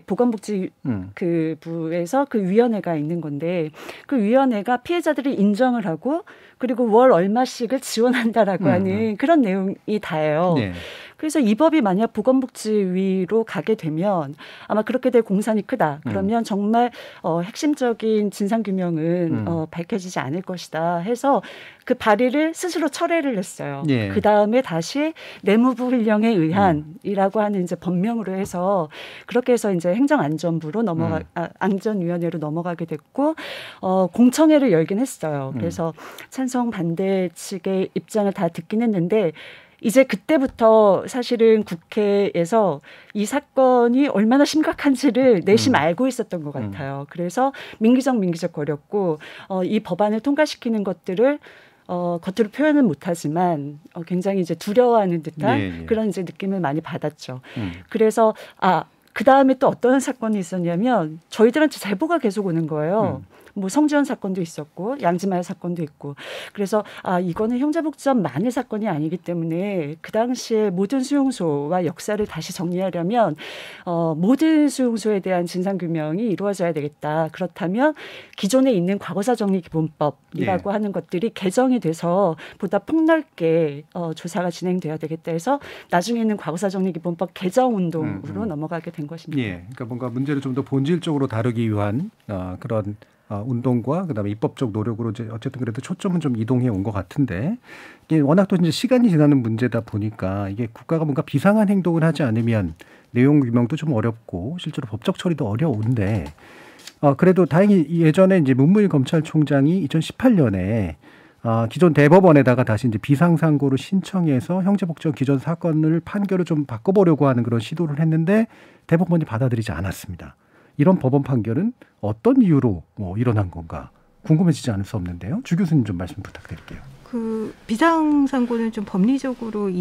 보건복지 그 부에서 그 위원회가 있는 건데 그 위원회가 피해자들이 인정을 하고 그리고 월 얼마씩을 지원한다라고 하는 그런 내용이 다예요. 네. 그래서 이 법이 만약 보건복지위로 가게 되면 아마 그렇게 될 공산이 크다. 그러면 정말 핵심적인 진상규명은 밝혀지지 않을 것이다 해서 그 발의를 스스로 철회를 했어요. 예. 그다음에 다시 내무부 훈령에 의한이라고 하는 이제 법명으로 해서 그렇게 해서 이제 행정안전부로 안전위원회로 넘어가게 됐고 공청회를 열긴 했어요. 그래서 찬성 반대 측의 입장을 다 듣긴 했는데 이제 그때부터 사실은 국회에서 이 사건이 얼마나 심각한지를 내심 알고 있었던 것 같아요. 그래서 민기적 거렸고 이 법안을 통과시키는 것들을 겉으로 표현은 못하지만 굉장히 이제 두려워하는 듯한 그런 이제 느낌을 많이 받았죠. 그래서 그 다음에 또 어떤 사건이 있었냐면 저희들한테 제보가 계속 오는 거예요. 뭐 성지원 사건도 있었고 양지말 사건도 있고 그래서 이거는 형제복지원만의 사건이 아니기 때문에 그 당시에 모든 수용소와 역사를 다시 정리하려면 모든 수용소에 대한 진상규명이 이루어져야 되겠다. 그렇다면 기존에 있는 과거사정리기본법이라고 하는 것들이 개정이 돼서 보다 폭넓게 조사가 진행돼야 되겠다 해서 나중에는 과거사정리기본법 개정 운동으로 넘어가게 된 것입니다. 예, 그러니까 뭔가 문제를 좀 더 본질적으로 다루기 위한 그런 운동과 그다음에 입법적 노력으로 이제 어쨌든 그래도 초점은 좀 이동해 온 것 같은데 이게 워낙 또 이제 시간이 지나는 문제다 보니까 이게 국가가 뭔가 비상한 행동을 하지 않으면 내용 규명도 좀 어렵고 실제로 법적 처리도 어려운데 그래도 다행히 예전에 이제 문무일 검찰총장이 2018년에 기존 대법원에다가 다시 이제 비상상고를 신청해서 형제복지원 기존 사건을 판결을 좀 바꿔보려고 하는 그런 시도를 했는데 대법원이 받아들이지 않았습니다. 이런 법원 판결은 어떤 이유로 일어난 건가 궁금해지지 않을 수 없는데요. 주 교수님 좀 말씀 부탁드릴게요. 그 비상상고는 좀 법리적으로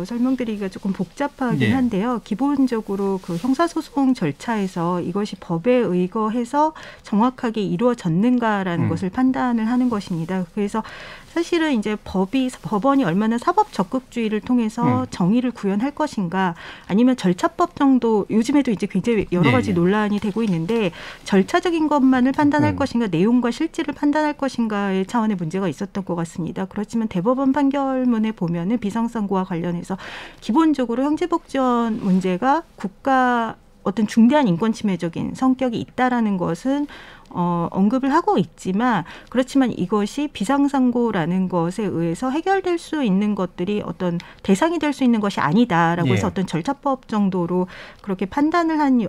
설명드리기가 조금 복잡하긴 한데요. 기본적으로 그 형사소송 절차에서 이것이 법에 의거해서 정확하게 이루어졌는가라는 것을 판단을 하는 것입니다. 그래서 사실은 이제 법원이 얼마나 사법 적극주의를 통해서 정의를 구현할 것인가 아니면 절차법 정도 요즘에도 이제 굉장히 여러 가지 논란이 되고 있는데 절차적인 것만을 판단할 것인가 내용과 실질을 판단할 것인가의 차원의 문제가 있었던 것 같습니다. 그렇지만 대법원 판결문에 보면은 비상상고와 관련해서 기본적으로 형제복지원 문제가 국가 어떤 중대한 인권침해적인 성격이 있다라는 것은 언급을 하고 있지만 그렇지만 이것이 비상상고라는 것에 의해서 해결될 수 있는 것들이 어떤 대상이 될 수 있는 것이 아니다라고 해서 어떤 절차법 정도로 그렇게 판단을 한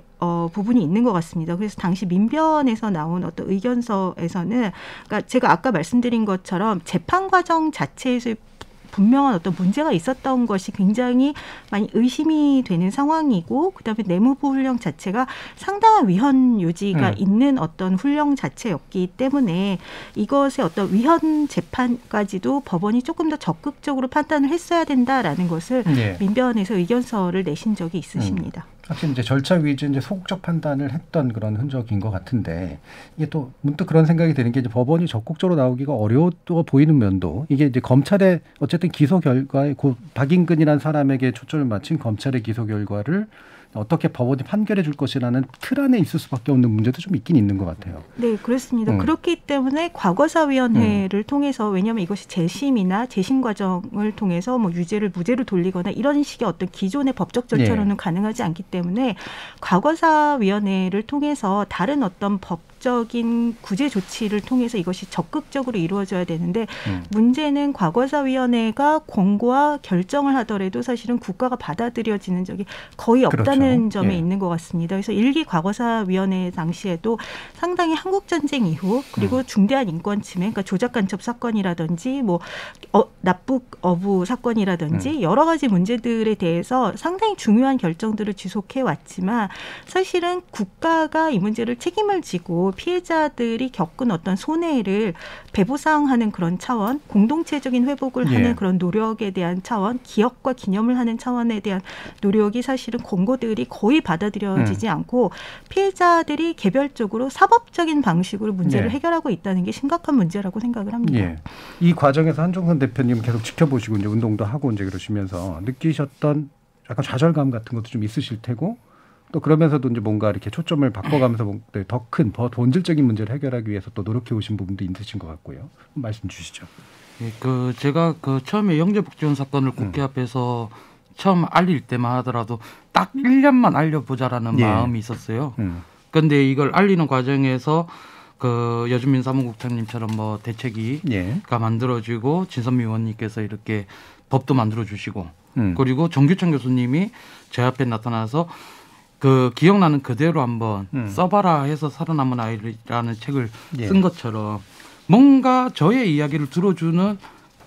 부분이 있는 것 같습니다. 그래서 당시 민변에서 나온 어떤 의견서에서는 그러니까 제가 아까 말씀드린 것처럼 재판 과정 자체에서 분명한 어떤 문제가 있었던 것이 굉장히 많이 의심이 되는 상황이고 그다음에 내무부 훈령 자체가 상당한 위헌 요지가 있는 어떤 훈령 자체였기 때문에 이것의 어떤 위헌 재판까지도 법원이 조금 더 적극적으로 판단을 했어야 된다라는 것을 민변에서 의견서를 내신 적이 있으십니다. 사실 이제 절차 위주 이제 소극적 판단을 했던 그런 흔적인 것 같은데 이게 또 문득 그런 생각이 드는 게 이제 법원이 적극적으로 나오기가 어려워 보이는 면도 이게 이제 검찰의 어쨌든 기소 결과에 박인근이라는 사람에게 초점을 맞춘 검찰의 기소 결과를 어떻게 법원이 판결해 줄 것이라는 틀 안에 있을 수밖에 없는 문제도 좀 있긴 있는 것 같아요. 네, 그렇습니다. 그렇기 때문에 과거사위원회를 통해서 왜냐하면 이것이 재심이나 재심 과정을 통해서 뭐 유죄를 무죄로 돌리거나 이런 식의 어떤 기존의 법적 절차로는 가능하지 않기 때문에 과거사위원회를 통해서 다른 어떤 법적인 구제 조치를 통해서 이것이 적극적으로 이루어져야 되는데 문제는 과거사위원회가 권고와 결정을 하더라도 사실은 국가가 받아들여지는 적이 거의 없다는 바뀌는 점에 예. 있는 것 같습니다. 그래서 일기 과거사위원회 당시에도 상당히 한국전쟁 이후 그리고 중대한 인권 침해, 그러니까 조작간첩 사건이라든지 뭐 납북 어부 사건이라든지 여러 가지 문제들에 대해서 상당히 중요한 결정들을 지속해 왔지만 사실은 국가가 이 문제를 책임을 지고 피해자들이 겪은 어떤 손해를 배보상하는 그런 차원, 공동체적인 회복을 예. 하는 그런 노력에 대한 차원, 기억과 기념을 하는 차원에 대한 노력이 사실은 권고들이 거의 받아들여지지 않고 피해자들이 개별적으로 사법적인 방식으로 문제를 예. 해결하고 있다는 게 심각한 문제라고 생각을 합니다. 예. 이 과정에서 한종선 대표님 계속 지켜보시고 이제 운동도 하고 이제 그러시면서 느끼셨던 약간 좌절감 같은 것도 좀 있으실 테고 또 그러면서도 이제 뭔가 이렇게 초점을 바꿔가면서 더 큰, 더 본질적인 문제를 해결하기 위해서 또 노력해 오신 부분도 있으신 것 같고요. 말씀 주시죠. 예, 제가 처음에 영재복지원 사건을 국회 앞에서 처음 알릴 때만 하더라도 딱 1년만 알려보자라는 예. 마음이 있었어요. 그런데 이걸 알리는 과정에서 여준민 사무국장님처럼 뭐 대책위가 예. 만들어지고 진선미 의원님께서 이렇게 법도 만들어주시고 그리고 정규천 교수님이 제 앞에 나타나서 기억나는 그대로 한번 써봐라 해서 살아남은 아이라는 책을 예. 쓴 것처럼 뭔가 저의 이야기를 들어주는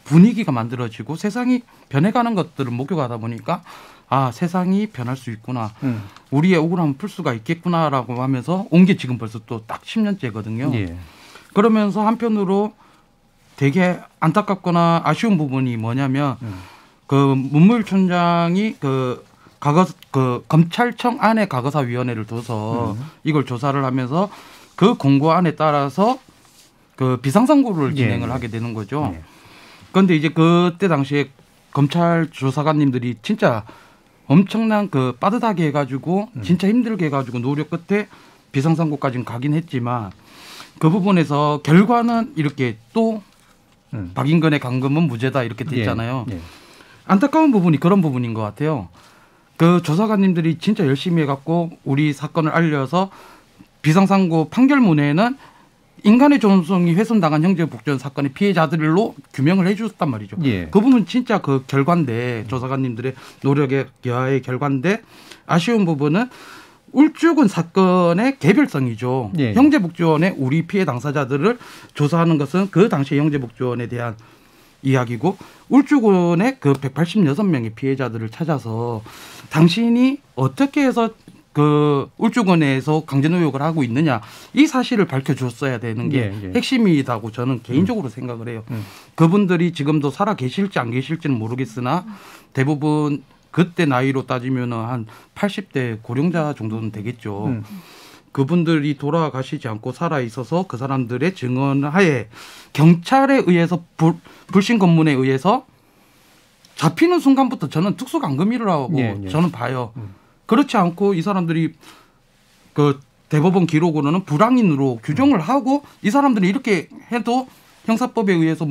분위기가 만들어지고 세상이 변해가는 것들을 목격하다 보니까 아, 세상이 변할 수 있구나. 우리의 억울함을 풀 수가 있겠구나라고 하면서 온 게 지금 벌써 또 딱 10년째거든요. 예. 그러면서 한편으로 되게 안타깝거나 아쉬운 부분이 뭐냐면 문무일총장이 검찰청 안에 과거사위원회를 둬서 이걸 조사를 하면서 그 공고안에 따라서 비상선고를 진행을 하게 되는 거죠. 그런데 이제 그때 당시에 검찰 조사관님들이 진짜 엄청난 빠듯하게 해가지고 진짜 힘들게 해가지고 노력 끝에 비상선고까지는 가긴 했지만 그 부분에서 결과는 이렇게 또 박인근의 감금은 무죄다 이렇게 됐잖아요. 예. 안타까운 부분이 그런 부분인 것 같아요. 조사관님들이 진짜 열심히 해갖고 우리 사건을 알려서 비상선고 판결문에는 인간의 존엄성이 훼손당한 형제복지원 사건의 피해자들로 규명을 해줬단 말이죠. 예. 그 부분은 진짜 결과인데 조사관님들의 노력의 기하의 결과인데 아쉬운 부분은 울주군 사건의 개별성이죠. 예. 형제복지원의 우리 피해 당사자들을 조사하는 것은 그 당시 형제복지원에 대한 이야기고 울주군의 186명의 피해자들을 찾아서 당신이 어떻게 해서 울주군에서 강제노역을 하고 있느냐 이 사실을 밝혀줬어야 되는 게 핵심이라고 저는 개인적으로 생각을 해요. 그분들이 지금도 살아 계실지 안 계실지는 모르겠으나 대부분 그때 나이로 따지면 한 80대 고령자 정도는 되겠죠. 그분들이 돌아가시지 않고 살아있어서 그 사람들의 증언하에 경찰에 의해서 불신 검문에 의해서 잡히는 순간부터 저는 특수감금이라고 저는 봐요. 그렇지 않고 이 사람들이 대법원 기록으로는 불황인으로 규정을 하고 이 사람들이 이렇게 해도 형사법에 의해서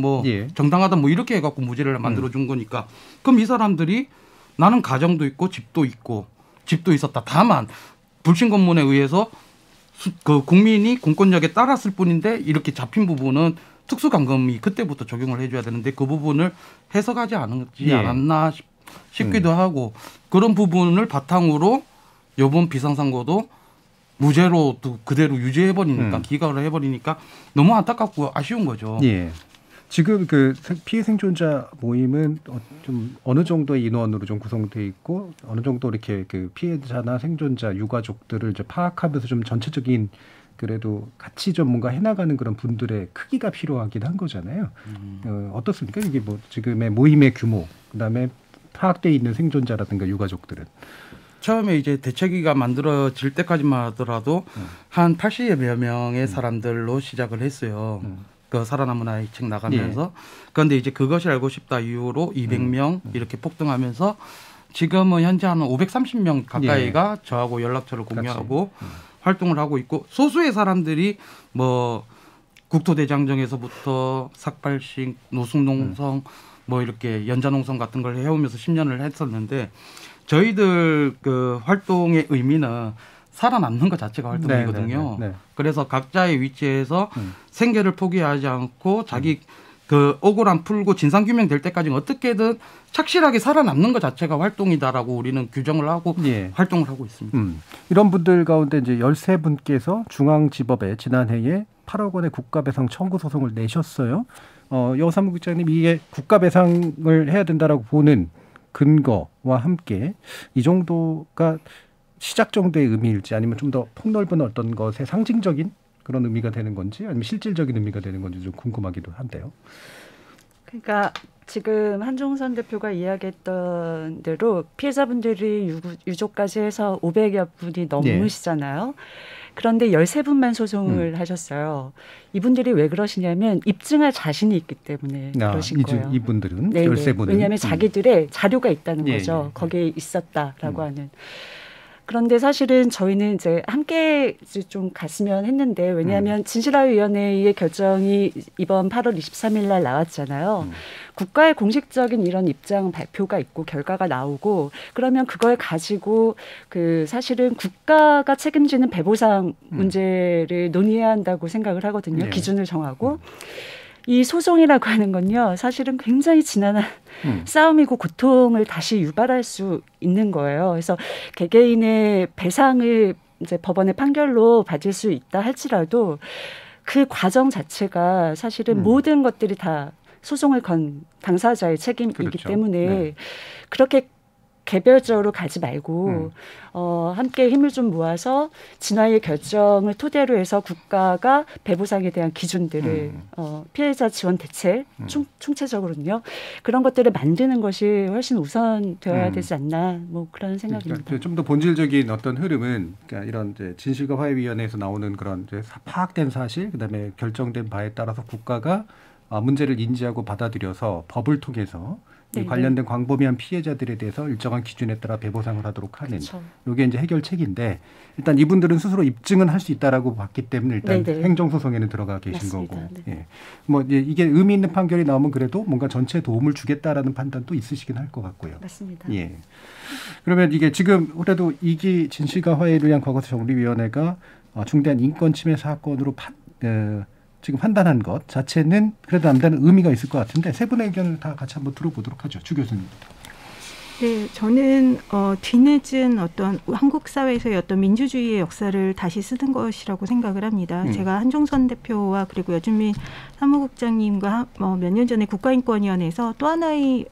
정당하다 이렇게 해갖고 무죄를 만들어준 거니까 그럼 이 사람들이 나는 가정도 있고 집도 있었다. 다만 불신 검문에 의해서 국민이 공권력에 따랐을 뿐인데 이렇게 잡힌 부분은 특수감금이 그때부터 적용을 해줘야 되는데 그 부분을 해석하지 않았나 싶기도 하고 그런 부분을 바탕으로 이번 비상선고도 무죄로 그대로 유지해버리니까 기각을 해버리니까 너무 안타깝고 아쉬운 거죠. 예. 지금 피해 생존자 모임은 좀 어느 정도의 인원으로 좀 구성되어 있고 어느 정도 이렇게 피해자나 생존자 유가족들을 이제 파악하면서 좀 전체적인 그래도 같이 좀 뭔가 해나가는 그런 분들의 크기가 필요하긴 한 거잖아요. 어떻습니까? 이게 지금의 모임의 규모, 그다음에 파악되어 있는 생존자라든가 유가족들은. 처음에 이제 대책위가 만들어질 때까지만 하더라도 한 80여 명의 사람들로 시작을 했어요. 살아남은 아이 책 나가면서. 그런데 이제 그것이 알고 싶다 이후로 200명 이렇게 폭등하면서 지금은 현재 한 530명 가까이가 저하고 연락처를 공유하고 활동을 하고 있고 소수의 사람들이 국토대장정에서부터 삭발식, 노숙농성 이렇게 연자농성 같은 걸 해오면서 10년을 했었는데 저희들 활동의 의미는 살아남는 것 자체가 활동이거든요. 그래서 각자의 위치에서 생계를 포기하지 않고 자기 그 억울함 풀고 진상규명 될 때까지는 어떻게든 착실하게 살아남는 것 자체가 활동이다라고 우리는 규정을 하고 예. 활동을 하고 있습니다. 이런 분들 가운데 이제 13분께서 중앙지법에 지난해에 8억 원의 국가배상 청구 소송을 내셨어요. 여사무 국장님, 이게 국가배상을 해야 된다라고 보는 근거와 함께 이 정도가 시작 정도의 의미일지 아니면 좀 더 폭넓은 어떤 것의 상징적인 그런 의미가 되는 건지 아니면 실질적인 의미가 되는 건지 좀 궁금하기도 한데요. 그러니까 지금 한종선 대표가 이야기했던 대로 피해자분들이 유족까지 해서 500여 분이 넘으시잖아요. 그런데 13분만 소송을 하셨어요. 이분들이 왜 그러시냐면 입증할 자신이 있기 때문에 그러신 거예요. 이분들은 네네. 13분은. 왜냐하면 자기들의 자료가 있다는 예, 거죠. 예. 거기에 있었다라고 하는. 그런데 사실은 저희는 이제 함께 좀 갔으면 했는데 왜냐하면 진실화위원회의 결정이 이번 8월 23일 날 나왔잖아요. 국가의 공식적인 이런 입장 발표가 있고 결과가 나오고 그러면 그걸 가지고 그 사실은 국가가 책임지는 배보상 문제를 논의해야 한다고 생각을 하거든요. 네. 기준을 정하고. 이 소송이라고 하는 건요, 사실은 굉장히 지난한 싸움이고 고통을 다시 유발할 수 있는 거예요. 그래서 개개인의 배상을 이제 법원의 판결로 받을 수 있다 할지라도 그 과정 자체가 사실은 모든 것들이 다 소송을 건 당사자의 책임이기 그렇죠. 때문에 네. 그렇게 개별적으로 가지 말고 함께 힘을 좀 모아서 진화의 결정을 토대로 해서 국가가 배보상에 대한 기준들을 피해자 지원 대책 총체적으로는요. 그런 것들을 만드는 것이 훨씬 우선되어야 되지 않나 뭐 그런 생각입니다. 그러니까 좀 더 본질적인 어떤 흐름은 그러니까 이런 이제 진실과 화해위원회에서 나오는 그런 이제 파악된 사실 그다음에 결정된 바에 따라서 국가가 문제를 인지하고 받아들여서 법을 통해서 이 관련된 광범위한 피해자들에 대해서 일정한 기준에 따라 배보상을 하도록 하는 그렇죠. 이게 이제 해결책인데 일단 이분들은 스스로 입증은 할 수 있다라고 봤기 때문에 일단 네네. 행정소송에는 들어가 계신 맞습니다. 거고 네. 예. 뭐 이게 의미 있는 판결이 나오면 그래도 뭔가 전체에 도움을 주겠다라는 판단도 있으시긴 할 것 같고요. 맞습니다. 예. 그러면 이게 지금 그래도 이기 진실과 화해를 위한 과거사 정리위원회가 중대한 인권 침해 사건으로 지금 판단한 것 자체는 그래도 남다른 의미가 있을 것 같은데 세 분의 의견을 다 같이 한번 들어보도록 하죠. 주 교수님. 네, 저는 뒤늦은 어떤 한국 사회에서의 어떤 민주주의의 역사를 다시 쓰는 것이라고 생각을 합니다. 제가 한종선 대표와 그리고 여준민 사무국장님과 몇 년 전에 국가인권위원회에서 또 하나의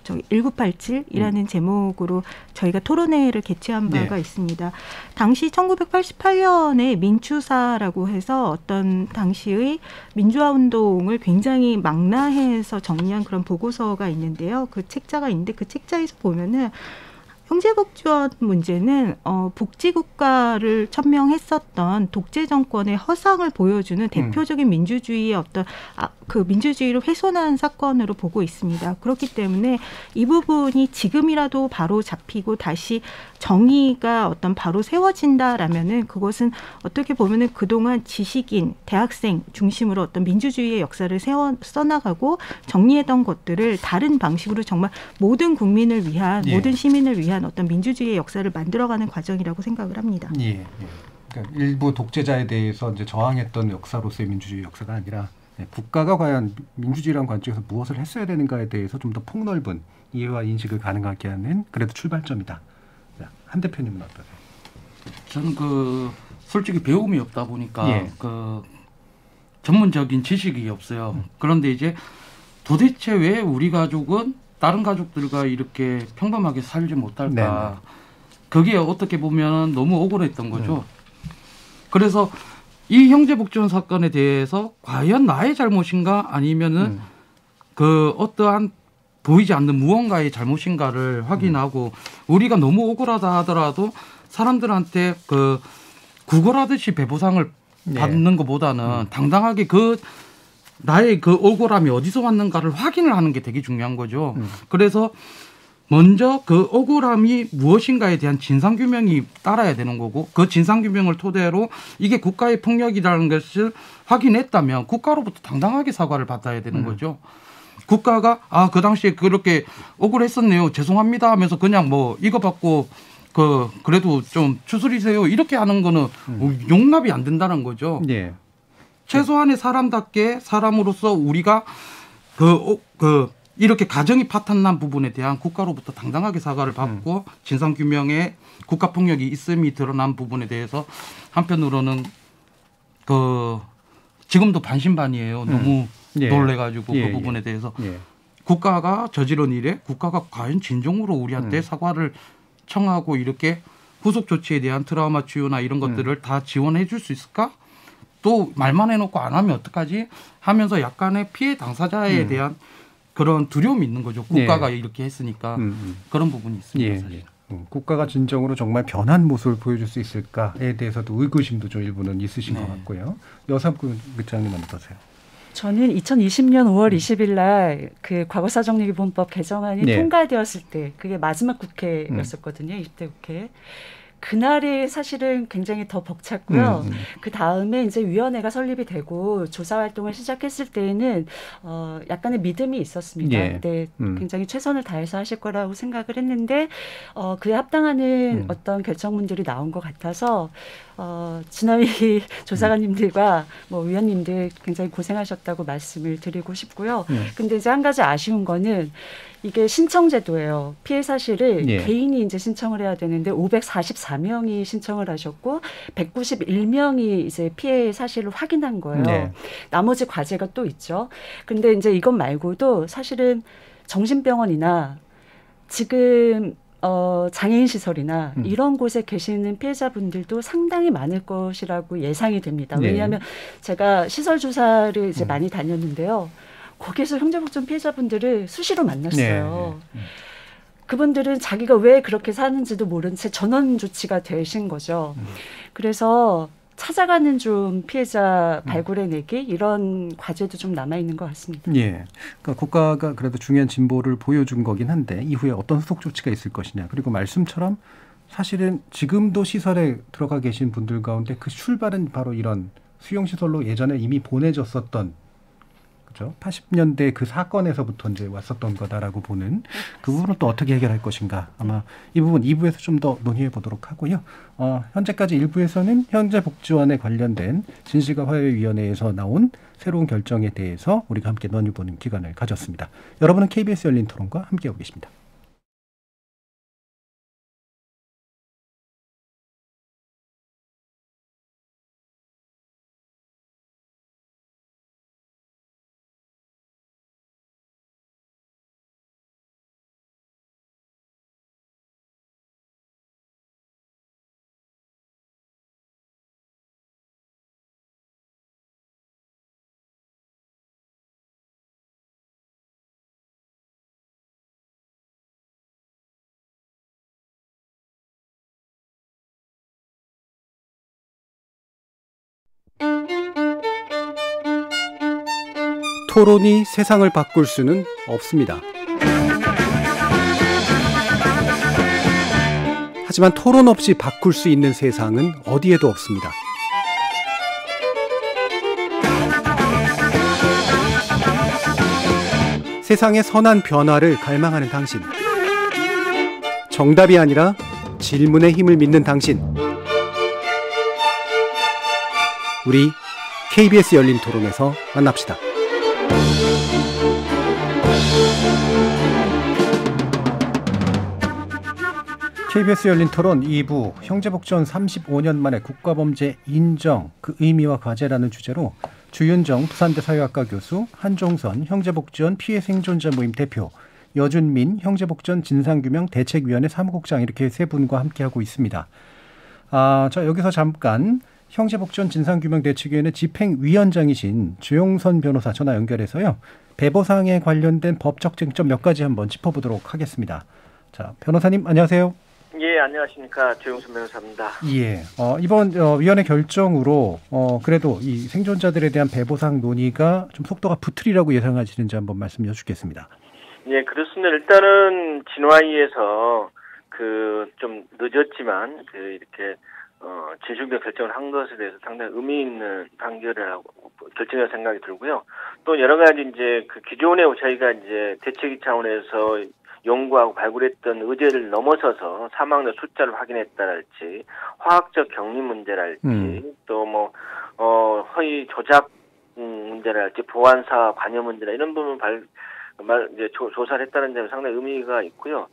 1987이라는 제목으로 저희가 토론회를 개최한 바가 있습니다. 당시 1988년에 민추사라고 해서 어떤 당시의 민주화 운동을 굉장히 망라해서 정리한 그런 보고서가 있는데요. 그 책자가 있는데 그 책자에서 보면은 형제복지원 문제는 복지국가를 천명했었던 독재 정권의 허상을 보여주는 대표적인 민주주의의 어떤 그 민주주의를 훼손한 사건으로 보고 있습니다. 그렇기 때문에 이 부분이 지금이라도 바로 잡히고 다시 정의가 어떤 바로 세워진다라면은 그것은 어떻게 보면은 그동안 지식인, 대학생 중심으로 어떤 민주주의의 역사를 써나가고 정리했던 것들을 다른 방식으로 정말 모든 국민을 위한 모든 시민을 위한 어떤 민주주의의 역사를 만들어가는 과정이라고 생각을 합니다. 예. 그러니까 일부 독재자에 대해서 이제 저항했던 역사로서의 민주주의 역사가 아니라 국가가 과연 민주주의라는 관점에서 무엇을 했어야 되는가에 대해서 좀 더 폭넓은 이해와 인식을 가능하게 하는 그래도 출발점이다. 한 대표님은 어떠세요? 저는 솔직히 배움이 없다 보니까 전문적인 지식이 없어요. 그런데 이제 도대체 왜 우리 가족은 다른 가족들과 이렇게 평범하게 살지 못할까? 그게 어떻게 보면 너무 억울했던 거죠. 그래서 이 형제복지원 사건에 대해서 과연 나의 잘못인가 아니면은 어떠한 보이지 않는 무언가의 잘못인가를 확인하고 우리가 너무 억울하다 하더라도 사람들한테 구걸하듯이 배보상을 받는 것보다는 당당하게 나의 억울함이 어디서 왔는가를 확인을 하는 게 되게 중요한 거죠. 그래서 먼저 그 억울함이 무엇인가에 대한 진상규명이 따라야 되는 거고 그 진상규명을 토대로 이게 국가의 폭력이라는 것을 확인했다면 국가로부터 당당하게 사과를 받아야 되는 거죠. 국가가 그 당시에 그렇게 억울했었네요. 죄송합니다 하면서 그냥 이거 받고 그래도 좀 추스리세요 이렇게 하는 거는 용납이 안 된다는 거죠. 최소한의 사람답게 사람으로서 우리가 이렇게 가정이 파탄난 부분에 대한 국가로부터 당당하게 사과를 받고 진상규명에 국가폭력이 있음이 드러난 부분에 대해서 한편으로는 지금도 반신반의해요. 너무 놀래가지고 그 부분에 대해서 국가가 저지른 일에 국가가 과연 진정으로 우리한테 사과를 청하고 이렇게 후속 조치에 대한 트라우마 치유나 이런 것들을 다 지원해 줄 수 있을까? 또 말만 해놓고 안 하면 어떡하지? 하면서 약간의 피해 당사자에 대한 그런 두려움이 있는 거죠. 국가가 이렇게 했으니까 그런 부분이 있습니다. 사실. 국가가 진정으로 정말 변한 모습을 보여줄 수 있을까에 대해서도 의구심도 좀 일부는 있으신 것 같고요. 여삼구 국장님은 어떠세요? 저는 2020년 5월 20일 날 그 과거사정리기본법 개정안이 통과되었을 때 그게 마지막 국회였었거든요. 20대 국회. 그날이 사실은 굉장히 더 벅찼고요. 그 다음에 이제 위원회가 설립이 되고 조사 활동을 시작했을 때에는 약간의 믿음이 있었습니다. 네, 굉장히 최선을 다해서 하실 거라고 생각을 했는데 그에 합당하는 어떤 결정문들이 나온 것 같아서 진화위 조사관님들과 뭐 위원님들 굉장히 고생하셨다고 말씀을 드리고 싶고요. 근데 이제 한 가지 아쉬운 거는 이게 신청제도예요. 피해 사실을 개인이 이제 신청을 해야 되는데 544명이 신청을 하셨고 191명이 이제 피해 사실을 확인한 거예요. 나머지 과제가 또 있죠. 근데 이제 이것 말고도 사실은 정신병원이나 지금 장애인 시설이나 이런 곳에 계시는 피해자분들도 상당히 많을 것이라고 예상이 됩니다. 왜냐하면 제가 시설 조사를 이제 많이 다녔는데요. 거기에서 형제복종 피해자분들을 수시로 만났어요. 그분들은 자기가 왜 그렇게 사는지도 모른 채 전원 조치가 되신 거죠. 그래서 찾아가는 좀 피해자 발굴해내기 이런 과제도 좀 남아있는 것 같습니다. 그러니까 국가가 그래도 중요한 진보를 보여준 거긴 한데 이후에 어떤 후속 조치가 있을 것이냐. 그리고 말씀처럼 사실은 지금도 시설에 들어가 계신 분들 가운데 그 출발은 바로 이런 수용시설로 예전에 이미 보내졌었던 그렇죠? 80년대 그 사건에서부터 이제 왔었던 거다라고 보는 그 부분은 또 어떻게 해결할 것인가 아마 이 부분 2부에서 좀 더 논의해 보도록 하고요. 현재까지 1부에서는 현재복지원에 관련된 진실과 화해위원회에서 나온 새로운 결정에 대해서 우리가 함께 논의해보는 기간을 가졌습니다. 여러분은 KBS 열린 토론과 함께하고 계십니다. 토론이 세상을 바꿀 수는 없습니다. 하지만 토론 없이 바꿀 수 있는 세상은 어디에도 없습니다. 세상의 선한 변화를 갈망하는 당신. 정답이 아니라 질문의 힘을 믿는 당신. 우리 KBS 열린 토론에서 만납시다. KBS 열린 토론 2부 형제복지원 35년 만에 국가범죄 인정 그 의미와 과제라는 주제로 주윤정 부산대 사회학과 교수, 한종선 형제복지원 피해생존자 모임 대표, 여준민 형제복지원 진상규명 대책위원회 사무국장 이렇게 세 분과 함께하고 있습니다. 자 여기서 잠깐 형제복지원 진상규명 대책위원회 집행위원장이신 주용선 변호사 전화 연결해서요. 배보상에 관련된 법적 쟁점 몇 가지 한번 짚어보도록 하겠습니다. 자 변호사님 안녕하세요. 예, 안녕하십니까. 조용순 변호사입니다. 예, 이번 위원회 결정으로 그래도 이 생존자들에 대한 배보상 논의가 좀 속도가 붙으리라고 예상하시는지 한번 말씀 여쭙겠습니다. 예, 그렇습니다. 일단은 진화위에서 좀 늦었지만 이렇게 진실규명 결정을 한 것에 대해서 상당히 의미 있는 결정이라고 생각이 들고요. 또 여러 가지 이제 기존에 저희가 이제 대책위 차원에서 연구하고 발굴했던 의제를 넘어서서 사망자 숫자를 확인했다랄지 화학적 격리 문제랄지 또 허위 조작 문제랄지 보안사 관여 문제나 이런 부분 이제 조사를 했다는 점이 상당히 의미가 있고요.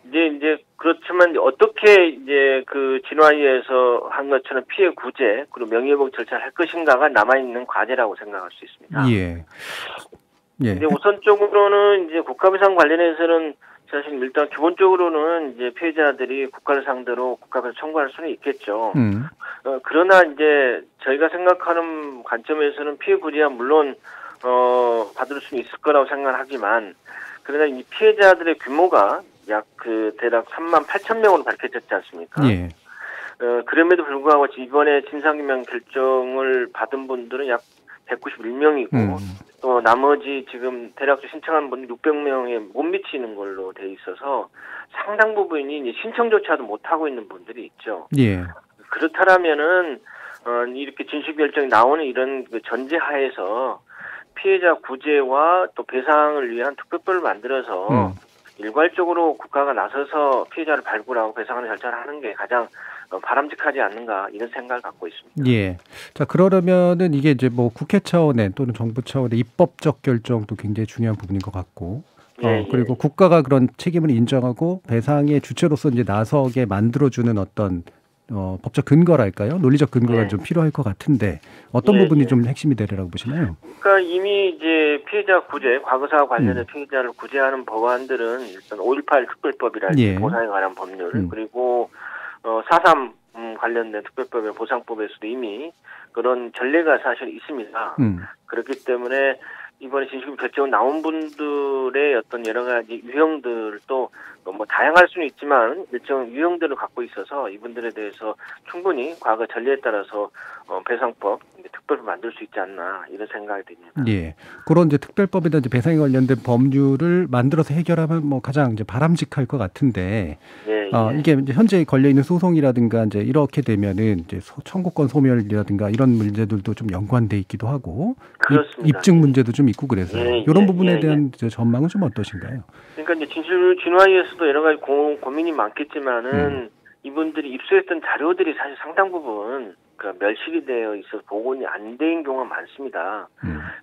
이제 그렇지만 어떻게 이제 그 진화위에서 한 것처럼 피해 구제 그리고 명예회복 절차를 할 것인가가 남아있는 과제라고 생각할 수 있습니다. 예. 이제 우선적으로는 이제 국가배상 관련해서는 사실 일단 기본적으로는 이제 피해자들이 국가를 상대로 국가배상 청구할 수는 있겠죠. 그러나 이제 저희가 생각하는 관점에서는 피해 구제야 물론 받을 수는 있을 거라고 생각하지만 그러나 이 피해자들의 규모가 약 대략 38,000명으로 밝혀졌지 않습니까? 예. 그럼에도 불구하고 이번에 진상규명 결정을 받은 분들은 약 191명이고 또 나머지 지금 대략 신청한 분 600명에 못 미치는 걸로 돼 있어서 상당 부분이 이제 신청조차도 못 하고 있는 분들이 있죠. 예. 그렇다면은 이렇게 진실 결정이 나오는 이런 그 전제하에서 피해자 구제와 또 배상을 위한 특별법을 만들어서 일괄적으로 국가가 나서서 피해자를 발굴하고 배상하는 절차를 하는 게 가장 바람직하지 않는가 이런 생각을 갖고 있습니다. 예. 자, 그러려면은 이게 이제 뭐 국회 차원의 또는 정부 차원의 입법적 결정도 굉장히 중요한 부분인 것 같고, 그리고 국가가 그런 책임을 인정하고 배상의 주체로서 이제 나서게 만들어주는 어떤 법적 근거랄까요? 논리적 근거가 좀 필요할 것 같은데 어떤 부분이 좀 핵심이 되리라고 보시나요? 그러니까 이미 이제 피해자 구제, 과거사와 관련된 피해자를 구제하는 법안들은 일단 5.18 특별법이랄지 보상에 관한 법률 그리고 4.3 관련된 특별법의 보상법에서도 이미 그런 전례가 사실 있습니다. 그렇기 때문에 이번에 진실규명 결정 나온 분들의 어떤 여러 가지 유형들도 뭐 다양할 수는 있지만 일정 유형들을 갖고 있어서 이분들에 대해서 충분히 과거 전례에 따라서 배상법, 특별법 만들 수 있지 않나 이런 생각이 듭니다. 예, 그런 이제 특별법이나 이제 배상에 관련된 법률을 만들어서 해결하면 뭐 가장 이제 바람직할 것 같은데, 이게 이제 현재 걸려 있는 소송이라든가 이제 이렇게 되면은 이제 청구권 소멸이라든가 이런 문제들도 좀 연관돼 있기도 하고, 입증 문제도 좀 있고 그래서 이런 부분에 대한 이제 전망은 좀 어떠신가요? 그러니까 이제 진화위에서도 여러 가지 고민이 많겠지만은 이분들이 입수했던 자료들이 사실 상당 부분 멸실이 되어 있어서 복원이 안 된 경우가 많습니다.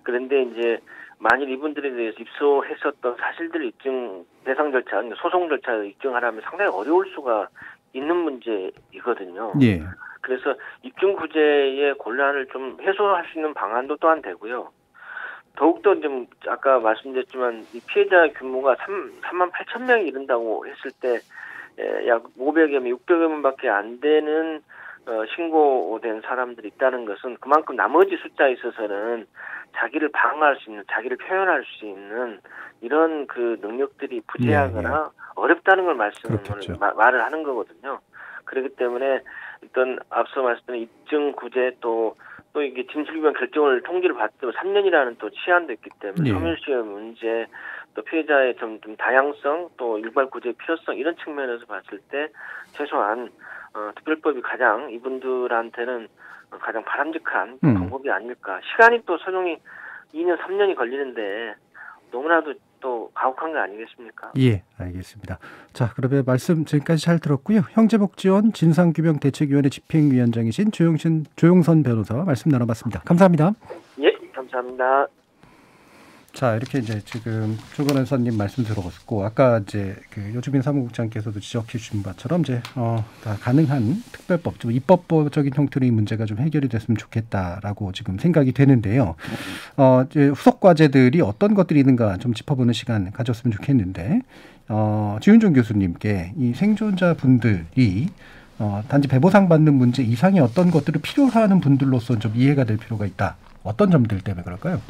그런데 이제 만일 이분들에 대해서 입수했었던 사실들을 배상 절차, 소송 절차를 입증하려면 상당히 어려울 수가 있는 문제이거든요. 예. 그래서 입증 구제의 곤란을 좀 해소할 수 있는 방안도 또한 되고요. 더욱더 좀 아까 말씀드렸지만 이 피해자 규모가 38,000명이 이른다고 했을 때 약 500여 명, 600여 명밖에 안 되는 신고된 사람들이 있다는 것은 그만큼 나머지 숫자에 있어서는 자기를 방어할 수 있는, 자기를 표현할 수 있는 이런 그 능력들이 부재하거나 어렵다는 걸 말을 하는 거거든요. 그렇기 때문에 일단 앞서 말씀드린 입증 구제 또 이게 진실규명 결정을 통지를 받도 3년이라는 또 시한도 있기 때문에 소멸시효 문제 또 피해자의 좀 다양성 또 일괄 구제의 필요성 이런 측면에서 봤을 때 최소한 특별법이 가장 이분들한테는 가장 바람직한 방법이 아닐까. 시간이 또 소정이 2년 3년이 걸리는데 너무나도 또 가혹한 거 아니겠습니까? 예, 알겠습니다. 자, 그러면 말씀 지금까지 잘 들었고요. 형제복지원 진상규명대책위원회 집행위원장이신 조용선 변호사와 말씀 나눠봤습니다. 감사합니다. 예, 감사합니다. 자, 이렇게 이제 지금 조 변호사님 말씀 들어봤고, 아까 이제 그 요주빈 사무국장께서도 지적해 주신 것처럼 이제 다 가능한 특별법, 좀 입법적인 형태로 이 문제가 좀 해결이 됐으면 좋겠다라고 지금 생각이 되는데요. 이제 후속 과제들이 어떤 것들이 있는가 좀 짚어보는 시간 가졌으면 좋겠는데, 지윤종 교수님께 이 생존자 분들이 단지 배보상 받는 문제 이상의 어떤 것들을 필요로 하는 분들로서 좀 이해가 될 필요가 있다. 어떤 점들 때문에 그럴까요?